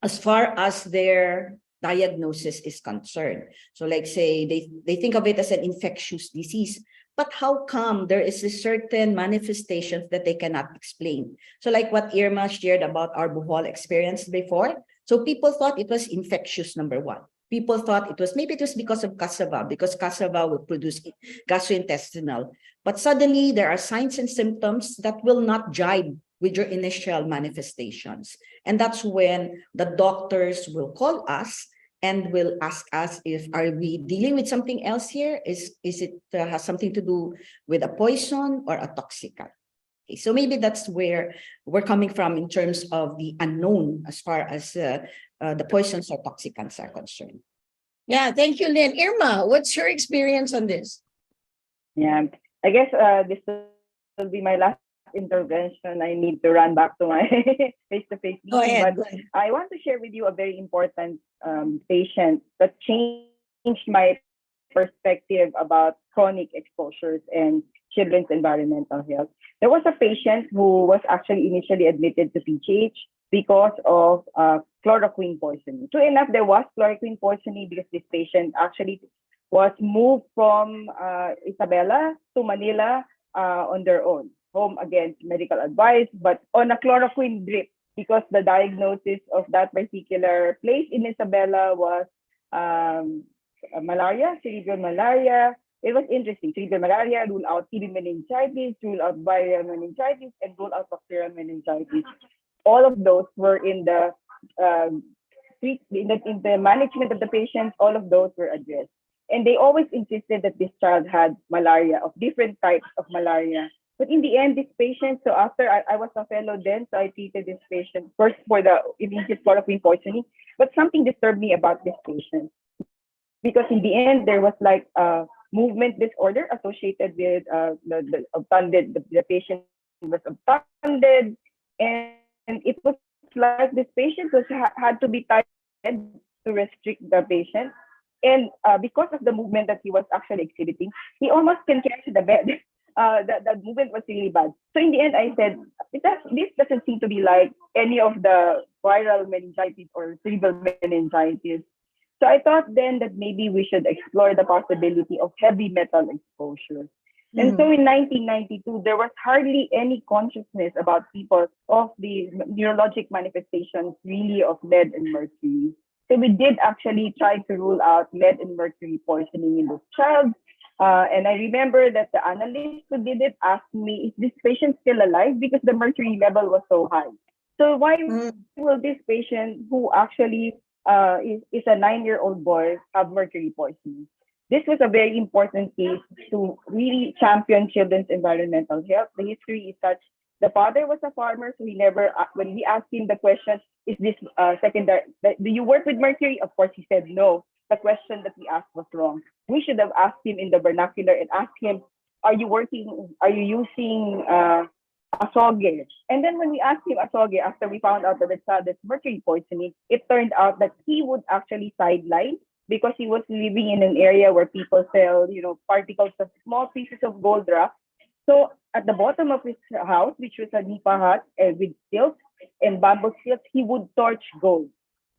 as far as their diagnosis is concerned. So like say, they think of it as an infectious disease, but how come there is a certain manifestations that they cannot explain? So like what Irma shared about our Bohol experience before. So people thought it was infectious, number one. People thought maybe it was because of cassava, because cassava will produce gastrointestinal. But suddenly there are signs and symptoms that will not jibe with your initial manifestations. And that's when the doctors will call us and will ask us if are we dealing with something else here? Is it has something to do with a poison or a toxicant? Okay, so maybe that's where we're coming from in terms of the unknown as far as the poisons or toxicants are concerned. Yeah, thank you, Lynn. Irma, what's your experience on this? Yeah, I guess this will be my last intervention. I need to run back to my face-to-face Go meeting. ahead. But I want to share with you a very important patient that changed my perspective about chronic exposures and children's environmental health. There was a patient who was actually initially admitted to PGH because of chloroquine poisoning. True enough, there was chloroquine poisoning because this patient actually was moved from Isabela to Manila on their own, home against medical advice, but on a chloroquine drip because the diagnosis of that particular place in Isabela was malaria, cerebral malaria. It was interesting. Cerebral malaria, rule out TB meningitis, rule out viral meningitis, and rule out bacterial meningitis. All of those were in the management of the patients. All of those were addressed. And they always insisted that this child had malaria, of different types of malaria. But in the end, this patient, so after I was a fellow then, so I treated this patient first for the immediate chloroquine poisoning. But something disturbed me about this patient, because in the end, there was like a movement disorder associated with the obtunded, the patient was obtunded, and it was like this patient had to be tied to restrict the patient. And because of the movement that he was actually exhibiting, he almost can carry the bed. The movement was really bad. So in the end, I said, this doesn't seem to be like any of the viral meningitis or cerebral meningitis. So I thought then that maybe we should explore the possibility of heavy metal exposure. And so in 1992, there was hardly any consciousness about people of the neurologic manifestations really of lead and mercury. So we did actually try to rule out lead and mercury poisoning in this child. And I remember that the analyst who did it asked me, is this patient still alive? Because the mercury level was so high. So why will this patient, who actually is a 9-year-old boy, have mercury poisoning? This was a very important case to really champion children's environmental health. The history is such. The father was a farmer, so he never, when we asked him the question, is this secondary, do you work with mercury? Of course, he said no. The question that we asked was wrong. We should have asked him in the vernacular and asked him, are you using azogue? And then when we asked him azogue, after we found out that the child has mercury poisoning, it turned out that he would actually sideline because he was living in an area where people sell, particles of small pieces of gold rock. So at the bottom of his house, which was a nipa hut with stilts and bamboo stilts, he would torch gold.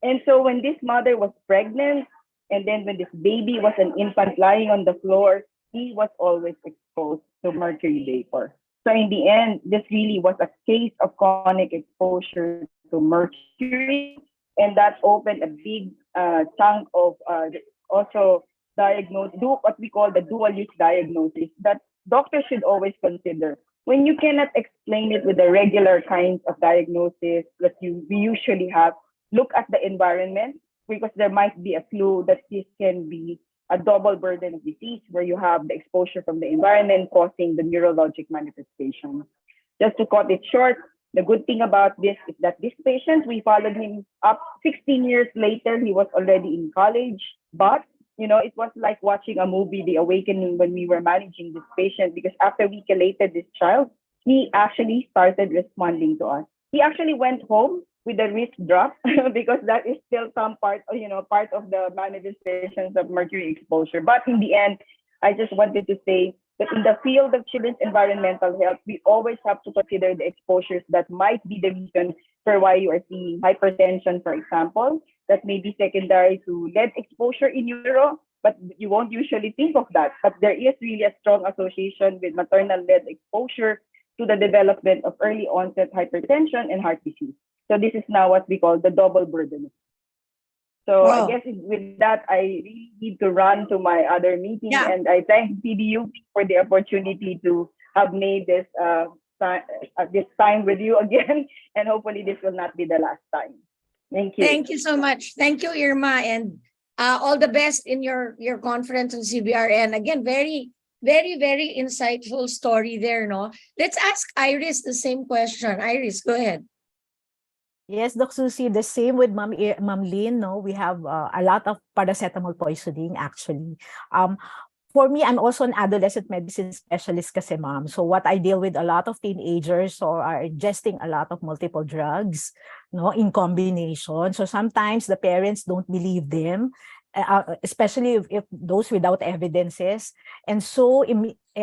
And so when this mother was pregnant, and then when this baby was an infant lying on the floor, he was always exposed to mercury vapor. So in the end, this really was a case of chronic exposure to mercury, and that opened a big chunk of also what we call the dual use diagnosis that doctors should always consider. When you cannot explain it with the regular kinds of diagnosis that we usually have, look at the environment, because there might be a clue that this can be a double burden of disease where you have the exposure from the environment causing the neurologic manifestation. Just to cut it short, the good thing about this is that this patient, we followed him up 16 years later. He was already in college, but it was like watching a movie, The Awakening, when we were managing this patient, because after we chelated this child, he actually started responding to us. He actually went home with a wrist drop because that is still some part of the manifestations of mercury exposure. But in the end, I just wanted to say that in the field of children's environmental health, we always have to consider the exposures that might be the reason for why you are seeing hypertension, for example, that may be secondary to lead exposure in utero, but you won't usually think of that. But there is really a strong association with maternal lead exposure to the development of early onset hypertension and heart disease. So this is now what we call the double burden. So Wow. I guess with that, I really need to run to my other meeting. Yeah. And I thank PDU for the opportunity to have made this time with you again. And hopefully this will not be the last time. Thank you. Thank you so much. Thank you, Irma, and all the best in your conference on CBRN. Again, very, very, very insightful story there, no? Let's ask Iris the same question. Iris, go ahead. Yes, Doc Susie, the same with Ma'am Lynn, no? We have a lot of paracetamol poisoning, actually. For me, I'm also an adolescent medicine specialist kasi, ma'am. So what I deal with a lot of teenagers who are ingesting a lot of multiple drugs, no, in combination. So sometimes the parents don't believe them, especially if those without evidences. And so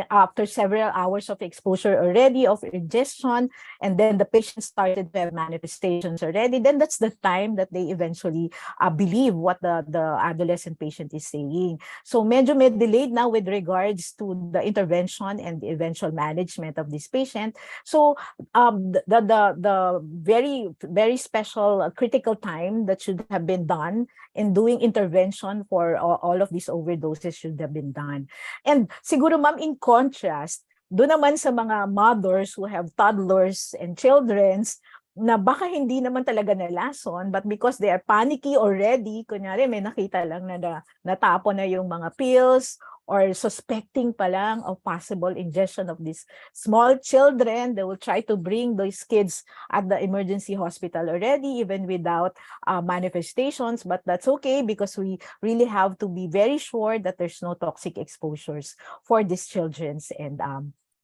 after several hours of exposure already of ingestion, and then the patient started to have manifestations already, then that's the time that they eventually believe what the adolescent patient is saying. So medyo may delayed now with regards to the intervention and the eventual management of this patient. So the very, very special critical time that should have been done in doing intervention for all of these overdoses should have been done. And siguro, ma'am, in contrast, doon naman sa mga mothers who have toddlers and childrens, na baka hindi naman talaga na Lason, but because they are panicky already, kunyari may nakita lang na natapon na yung mga pills or suspecting pa lang of possible ingestion of these small children, they will try to bring those kids at the emergency hospital already, even without manifestations. But that's okay because we really have to be very sure that there's no toxic exposures for these children and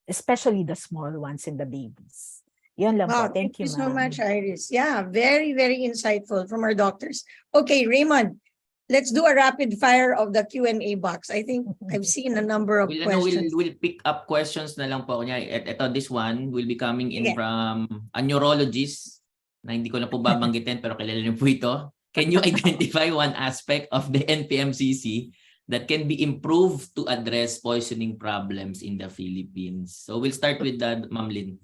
especially the small ones and the babies. Yun lang Wow, po. Thank you, so ma'am. much, Iris. Yeah, very, very insightful from our doctors. Okay, Raymond, let's do a rapid fire of the Q&A box. I think I've seen a number of questions. We'll pick up questions na lang po. Ito, this one will be coming in Sige. from a neurologist na hindi ko na po babanggitin pero kilala niyo po ito. Can you identify one aspect of the NPMCC that can be improved to address poisoning problems in the Philippines? So we'll start with Ma'am Lynn.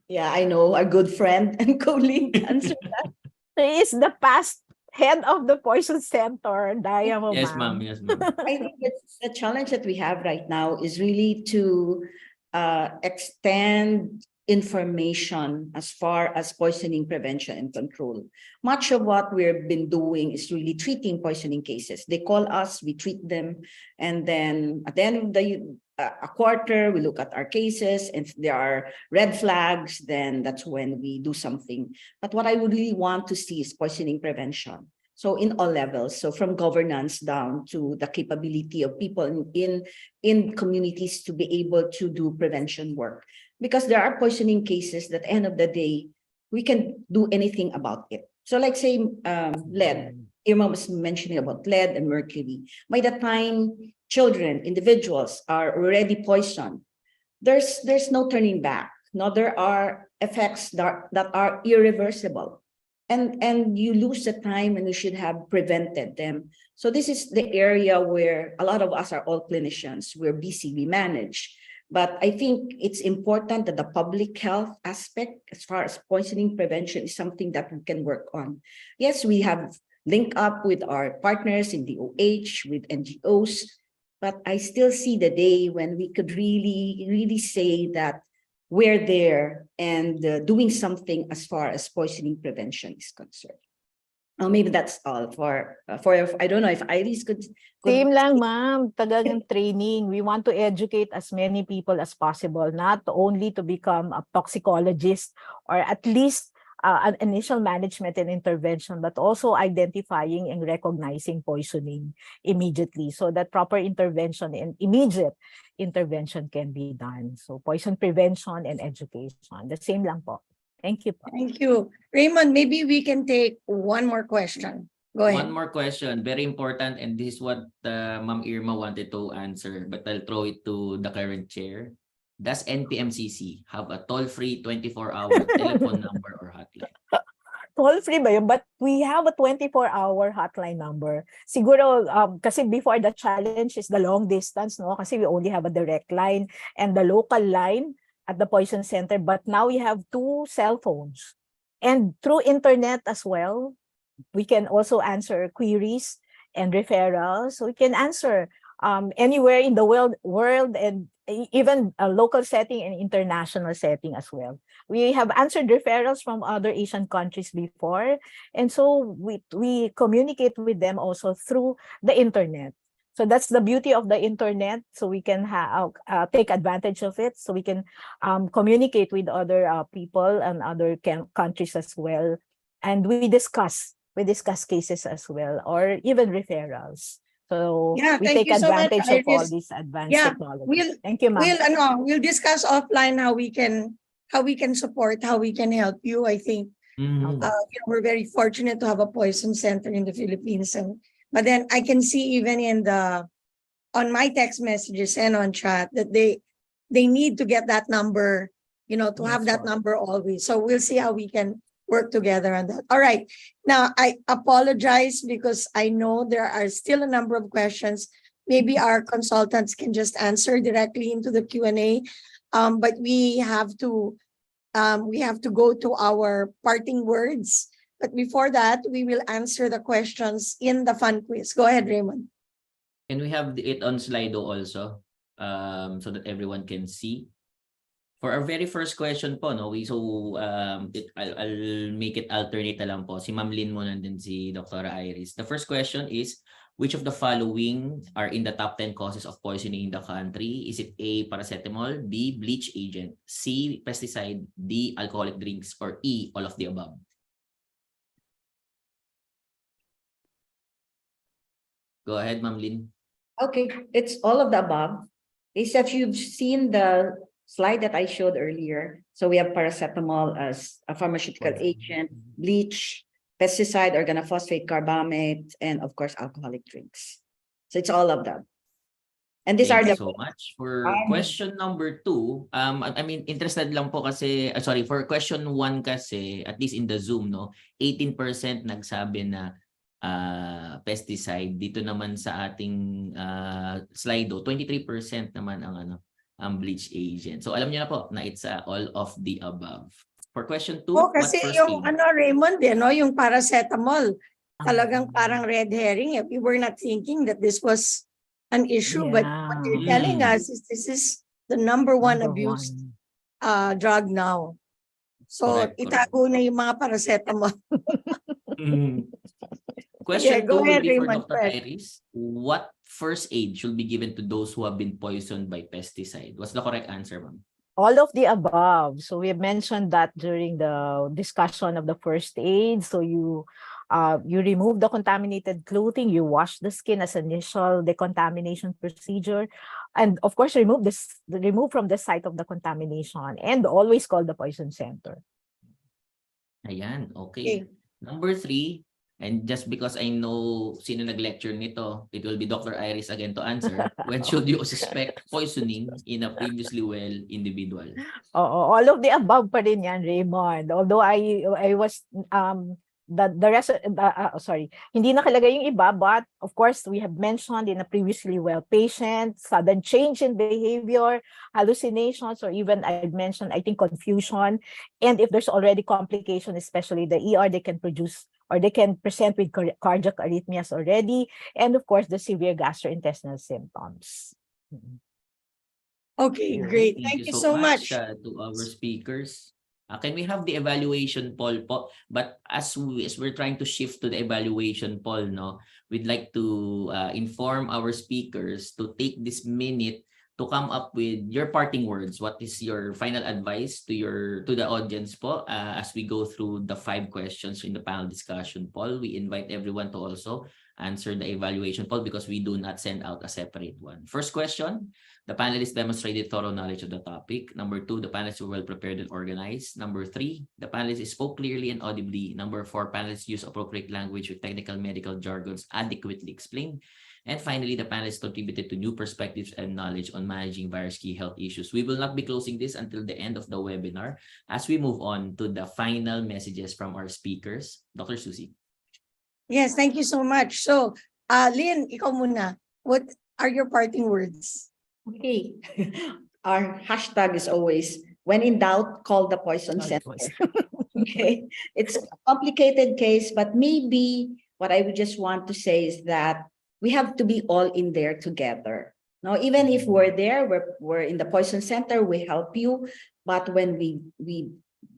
Yeah, I know, a good friend and colleague answer that. She is the past head of the poison center, Diamo, Yes, ma'am. Yes, ma'am. I think it's the challenge that we have right now is really to extend information as far as poisoning prevention and control. Much of what we've been doing is really treating poisoning cases. They call us, we treat them, and then at the end of a quarter, we look at our cases, and if there are red flags, then that's when we do something. But what I would really want to see is poisoning prevention. So in all levels, so from governance down to the capability of people in communities to be able to do prevention work. Because there are poisoning cases that at the end of the day, we can do anything about it. So like say lead, Irma was mentioning about lead and mercury. By the time children, individuals are already poisoned, there's no turning back. No, there are effects that are irreversible. And you lose the time and you should have prevented them. So this is the area where a lot of us are all clinicians. We're busy, we manage. But I think it's important that the public health aspect, as far as poisoning prevention, is something that we can work on. Yes, we have linked up with our partners in the OH, with NGOs, but I still see the day when we could really say that we're there and doing something as far as poisoning prevention is concerned. Maybe that's all for I don't know if Iris could Same lang, ma'am. Talagang training. We want to educate as many people as possible, not only to become a toxicologist or at least an initial management and intervention, but also identifying and recognizing poisoning immediately so that proper intervention and immediate intervention can be done. So poison prevention and education. The same lang po. Thank you po. Thank you. Raymond, maybe we can take one more question. Go ahead. One more question, very important, and this is what Ma'am Irma wanted to answer, but I'll throw it to the current chair. Does NPMCC have a toll-free 24-hour telephone number or hotline? Toll-free ba yun? But we have a 24-hour hotline number. Siguro, kasi before the challenge is the long distance, no? Kasi we only have a direct line and the local line at the Poison Center. But now we have 2 cell phones. And through internet as well, we can also answer queries and referrals. So we can answer anywhere in the world and even a local setting and international setting as well. We have answered referrals from other Asian countries before. And so we communicate with them also through the internet. So that's the beauty of the internet. So we can take advantage of it. So we can communicate with other people and other countries as well. And we discuss cases as well, or even referrals. So Yeah, we thank take you so much, advantage of all Iris. these advanced Yeah, technologies. Thank you, ma'am. We'll discuss offline how we can support, how we can help you. I think we're very fortunate to have a poison center in the Philippines, but then I can see even on my text messages and on chat that they need to get that number, to have that number always. So we'll see how we can work together on that. All right. Now, I apologize because I know there are still a number of questions. Maybe our consultants can just answer directly into the Q&A. But we have to go to our parting words. But before that, we will answer the questions in the fun quiz. Go ahead, Raymond. Can we have it on Slido also, so that everyone can see? For our very first question po, no, I'll make it alternate na lang po. Si Ma'am Lynn muna din si Dr. Iris. The first question is, which of the following are in the top 10 causes of poisoning in the country? Is it A, paracetamol, B, bleach agent, C, pesticide, D, alcoholic drinks, or E, all of the above? Go ahead, Ma'am Lynn. Okay, it's all of the above. If you've seen the slide that I showed earlier, so we have paracetamol as a pharmaceutical agent, bleach, pesticide, organophosphate, carbamate, and of course, alcoholic drinks. So it's all of them. And these Thank are you the so much. For question number 2, I mean, interested lang po kasi, sorry, for question 1 kasi, at least in the Zoom, no, 18% nagsabi na pesticide. Dito naman sa ating slide, 23% naman ang bleach agent. So alam niyo na po na it's all of the above. For question 2, what kasi first yung aid? Raymond, yung paracetamol, talagang parang red herring. We were not thinking that this was an issue, but what you're telling us is this is the number one abused drug now. So Correct. itago na yung mga paracetamol. Question 2 go will ahead, be for Raymond. Dr. Iris. What first aid should be given to those who have been poisoned by pesticide? What's the correct answer, ma'am? All of the above. So we mentioned that during the discussion of the first aid. So you remove the contaminated clothing, you wash the skin as initial decontamination procedure, and of course remove from the site of the contamination, and always call the poison center. Ayan, okay. Number 3, and just because I know sino nag-lecture nito, it will be Dr. Iris again to answer. When should you suspect poisoning in a previously well individual? All of the above pa rin yan, Raymond. Although I was the rest, sorry, hindi nakalagay yung iba, but of course we have mentioned in a previously well patient, sudden change in behavior, hallucinations, or even I mentioned, I think, confusion. And if there's already complication, especially the ER, they can produce or they can present with cardiac arrhythmias already, and of course the severe gastrointestinal symptoms. Okay, great. Thank you so much. To our speakers. Can we have the evaluation poll po? But as we're trying to shift to the evaluation poll, no, we'd like to inform our speakers to take this minute to come up with your parting words. What is your final advice to the audience po as we go through the 5 questions in the panel discussion poll? We invite everyone to also answer the evaluation poll because we do not send out a separate one. First question, the panelists demonstrated thorough knowledge of the topic. Number 2, the panelists were well prepared and organized. Number 3, the panelists spoke clearly and audibly. Number 4, panelists used appropriate language with technical medical jargons adequately explained. And finally, the panelists contributed to new perspectives and knowledge on managing various key health issues. We will not be closing this until the end of the webinar as we move on to the final messages from our speakers. Dr. Susie. Yes, thank you so much. So, Lynn, ikaw muna. What are your parting words? Okay. Our hashtag is always, when in doubt, call the poison center. Okay. It's a complicated case, but maybe what I would just want to say is that we have to be all in there together. Now, even if we're there, we're in the poison center, we help you. But when we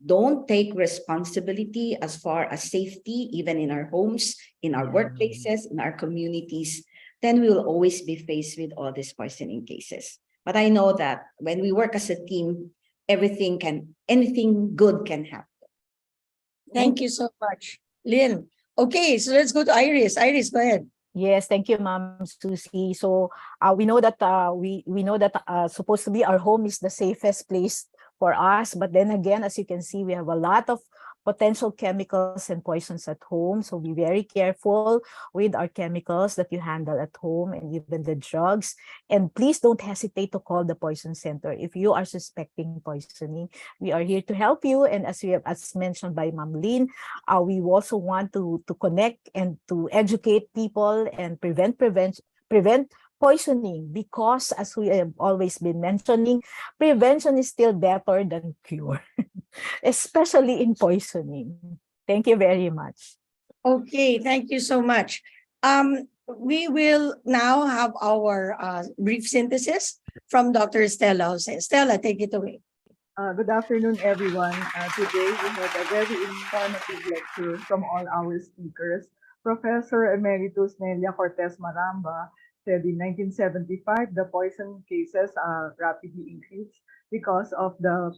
don't take responsibility as far as safety, even in our homes, in our workplaces, in our communities, then we will always be faced with all these poisoning cases. But I know that when we work as a team, anything good can happen. Thank you so much, Lynn. Okay, so let's go to Iris. Iris, go ahead. Yes, thank you, Ma'am Susie. So we know that we know that supposedly our home is the safest place for us, but then again, as you can see, we have a lot of potential chemicals and poisons at home. So be very careful with our chemicals that you handle at home and even the drugs. And please don't hesitate to call the poison center if you are suspecting poisoning. We are here to help you. And as mentioned by Ma'am Lynn, we also want to connect and to educate people and prevent poisoning, because as we have always been mentioning, prevention is still better than cure, especially in poisoning. Thank you very much. Okay, thank you so much. We will now have our brief synthesis from Dr. Stella Jose. Stella, take it away. Good afternoon, everyone. Today we had a very informative lecture from all our speakers. Professor Emeritus Nelia Cortez Maramba said in 1975 the poison cases rapidly increased because of the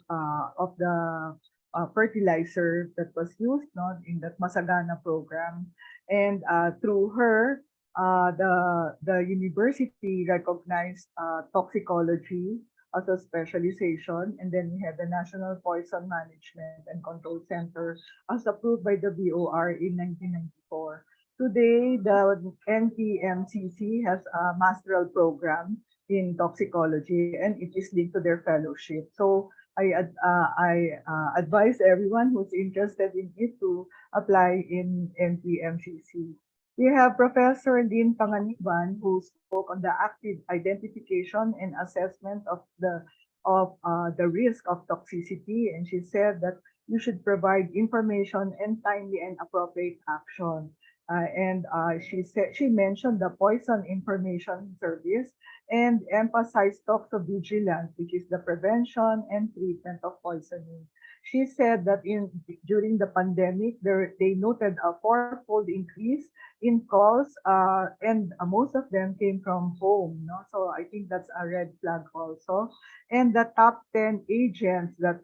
fertilizer that was used, no, in that Masagana program, and through her, the university recognized toxicology as a specialization, and then we have the National Poison Management and Control Center as approved by the BOR in 1994. Today, the NPMCC has a masteral program in toxicology, and it is linked to their fellowship. So I advise everyone who's interested in it to apply in NPMCC. We have Professor Lynn Panganiban, who spoke on the active identification and assessment of the risk of toxicity, and she said that you should provide information and timely and appropriate action. She mentioned the Poison Information Service and emphasized toxovigilance, which is the prevention and treatment of poisoning. She said that during the pandemic, they noted a fourfold increase in calls, and most of them came from home. No? So I think that's a red flag also. And the top 10 agents that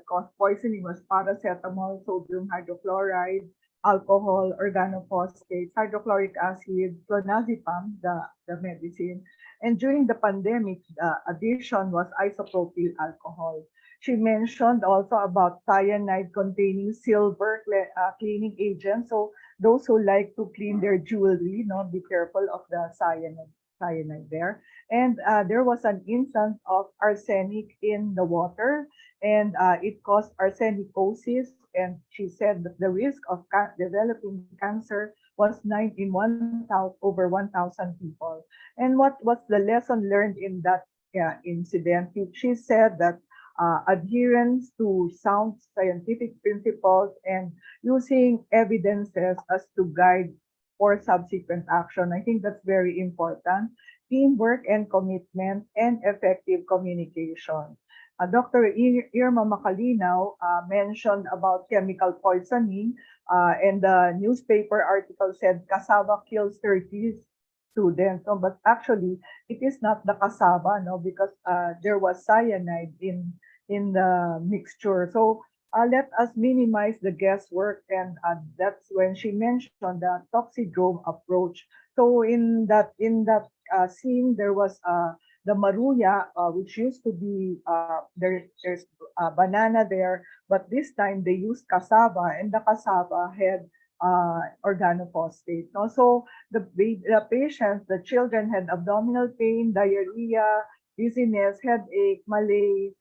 caused poisoning was paracetamol, sodium hydrochloride, alcohol, organophosphates, hydrochloric acid, clonazepam, the medicine. And during the pandemic, the addition was isopropyl alcohol. She mentioned also about cyanide-containing silver cleaning agent. So those who like to clean their jewelry, be careful of the cyanide there. And there was an instance of arsenic in the water, and it caused arsenicosis. And she said that the risk of developing cancer was 9 in 1,000 over 1,000 people. And what was the lesson learned in that incident? She said that adherence to sound scientific principles and using evidences as to guide for subsequent action. I think that's very important. Teamwork and commitment and effective communication. Dr. Irma Macalinaw mentioned about chemical poisoning, and the newspaper article said cassava kills 30 students. No, but actually, it is not the cassava, no, because there was cyanide in the mixture. So let us minimize the guesswork, and that's when she mentioned the toxidrome approach. So in that scene, there was the maruya, which used to be there's banana there, but this time they used cassava, and the cassava had organophosphate. No? So the patients, the children had abdominal pain, diarrhea, dizziness, headache, malaise,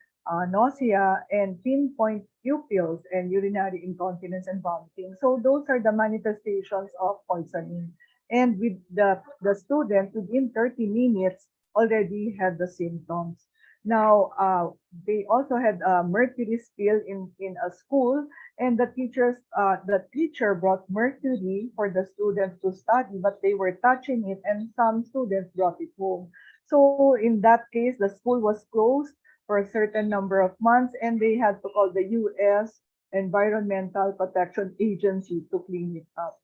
nausea, and pinpoint pupils, and urinary incontinence and vomiting. So those are the manifestations of poisoning. And with the student, within 30 minutes, already had the symptoms. Now, they also had a mercury spill in a school, and the teacher brought mercury for the students to study, but they were touching it, and some students brought it home. So in that case, the school was closed for a certain number of months, and they had to call the U.S. Environmental Protection Agency to clean it up.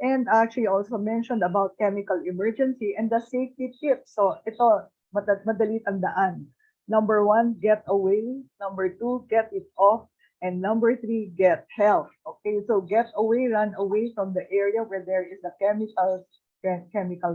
And she also mentioned about chemical emergency and the safety tips. So ito, madali tandaan. Number 1, get away. Number 2, get it off. And number 3, get help. Okay, so get away, run away from the area where there is a chemical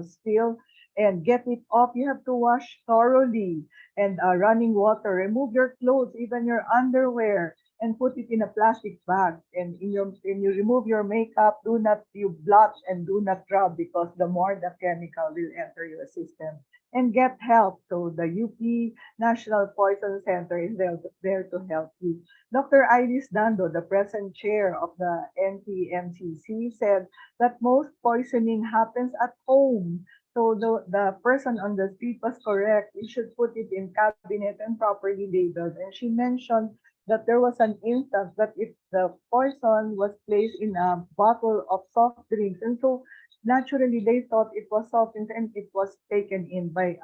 spill. And get it off, you have to wash thoroughly. And running water, remove your clothes, even your underwear, and put it in a plastic bag. And when you remove your makeup, you blot and do not rub, because the more the chemical will enter your system. And get help. So the UP National Poison Center is there to help you. Dr. Iris Dando, the present chair of the NPMCC, said that most poisoning happens at home. So the person on the street was correct. You should put it in cabinet and properly labeled. And she mentioned that there was an instance that if the poison was placed in a bottle of soft drinks, and so naturally they thought it was soft drinks, and it was taken in by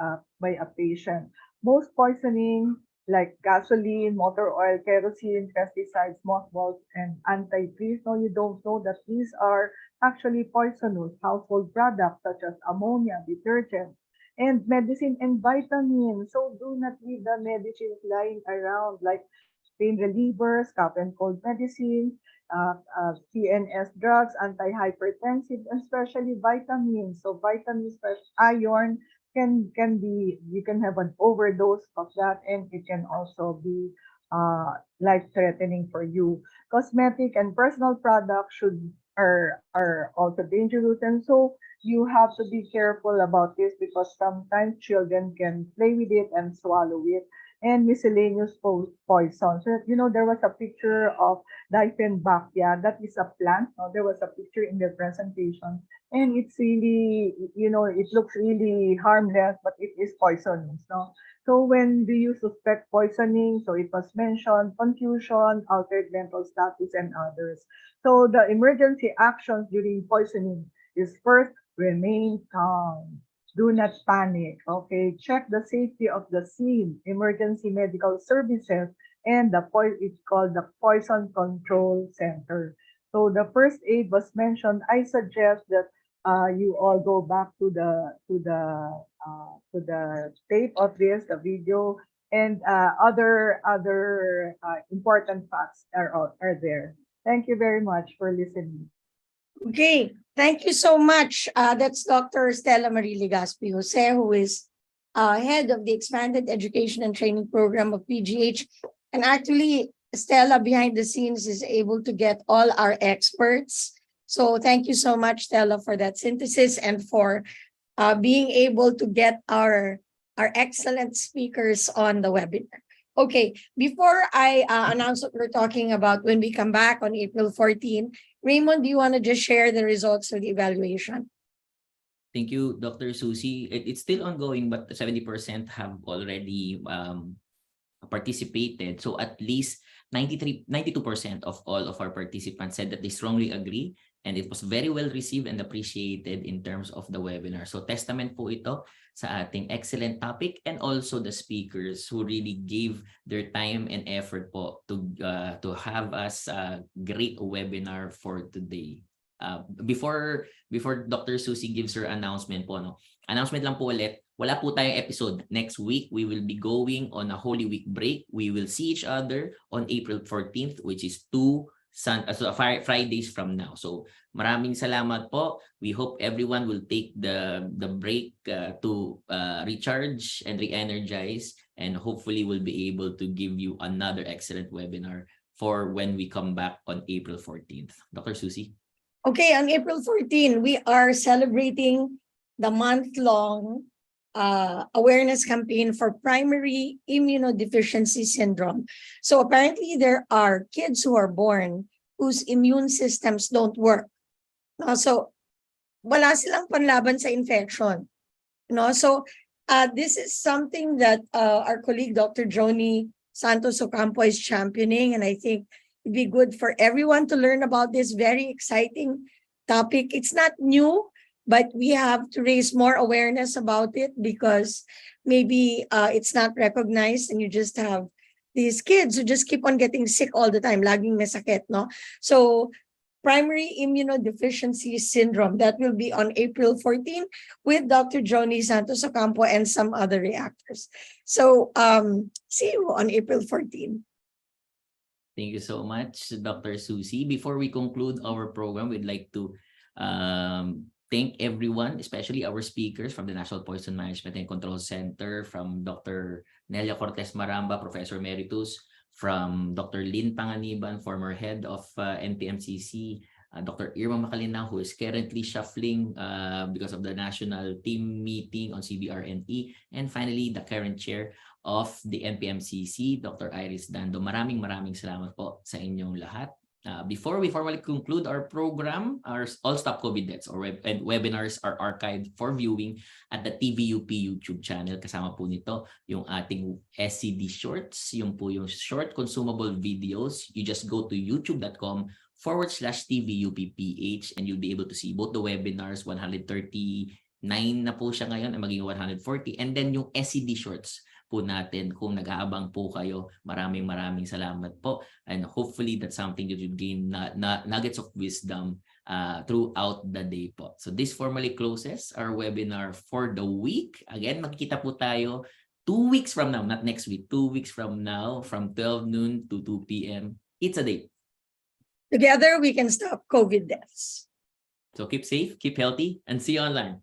a patient. Most poisoning like gasoline, motor oil, kerosene, pesticides, mothballs, and antifreeze. No, you don't know that these are actually poisonous household products such as ammonia, detergent, and medicine and vitamins. So do not leave the medicines lying around like pain relievers, cough and cold medicine, CNS drugs, antihypertensive, especially vitamins. So vitamins, iron, can be, you can have an overdose of that, and it can also be life threatening for you. Cosmetic and personal products are also dangerous, and so you have to be careful about this because sometimes children can play with it and swallow it. And miscellaneous poison. So, there was a picture of Dieffenbachia. That is a plant. No? There was a picture in the presentation. And it's really, it looks really harmless, but it is poisonous. No? So when do you suspect poisoning? So it was mentioned, confusion, altered mental status, and others. So the emergency actions during poisoning is first, remain calm. Do not panic. Okay, check the safety of the scene, emergency medical services, and it's called the Poison Control Center. So the first aid was mentioned. I suggest that you all go back to the tape of this, the video, and other important facts are there. Thank you very much for listening. Okay, thank you so much. That's Dr. Stella Marie Legaspi Jose, who is head of the Expanded Education and Training Program of PGH. And actually, Stella behind the scenes is able to get all our experts. So thank you so much, Stella, for that synthesis and for being able to get our excellent speakers on the webinar. Okay, before I announce what we're talking about when we come back on April 14, Raymond, do you want to just share the results of the evaluation? Thank you, Dr. Susie. It's still ongoing, but 70% have already participated. So at least 92% of all of our participants said that they strongly agree, and it was very well received and appreciated in terms of the webinar. So testament po ito sa ating excellent topic and also the speakers who really gave their time and effort po to have us a great webinar for today. Before Dr. Susie gives her announcement po, announcement lang po ulit, wala po tayong episode next week. We will be going on a Holy Week break. We will see each other on April 14th, which is 2 Fridays from now. So maraming salamat po. We hope everyone will take the break to recharge and re-energize, and hopefully we'll be able to give you another excellent webinar for when we come back on April 14th. Dr. Susie? Okay, on April 14, we are celebrating the month-long awareness campaign for primary immunodeficiency syndrome. So apparently there are kids who are born whose immune systems don't work. So wala silang panlaban sa infection. So this is something that our colleague Dr. Joni Santos Ocampo is championing, and I think it'd be good for everyone to learn about this very exciting topic. It's not new, but we have to raise more awareness about it because maybe it's not recognized, and you just have these kids who just keep on getting sick all the time, laging may sakit, no? So primary immunodeficiency syndrome, that will be on April 14 with Dr. Joni Santos Ocampo and some other reactors. So see you on April 14. Thank you so much, Dr. Susie. Before we conclude our program, we'd like to thank everyone, especially our speakers from the National Poison Management and Control Center, from Dr. Nelia Cortez Maramba, Professor Emeritus, from Dr. Lynn Panganiban, former head of NPMCC, Dr. Irma Macalina, who is currently shuffling because of the national team meeting on CBRNE, and finally, the current chair of the NPMCC, Dr. Iris Dando. Maraming salamat po sa inyong lahat. Before we formally conclude our program, our All Stop COVID Deaths and webinars are archived for viewing at the TVUP YouTube channel. Kasama po nito yung ating SCD Shorts, yung po yung short consumable videos. You just go to youtube.com/TVUPPH and you'll be able to see both the webinars, 139 na po siya ngayon, maging 140, and then yung SCD Shorts. po natin kung nag-aabang po kayo. Maraming salamat po. And hopefully that's something that you gain nuggets of wisdom throughout the day po. So this formally closes our webinar for the week. Again, magkita po tayo 2 weeks from now, not next week, 2 weeks from now, from 12 noon to 2 p.m. It's a day. Together, we can stop COVID deaths. So keep safe, keep healthy, and see you online.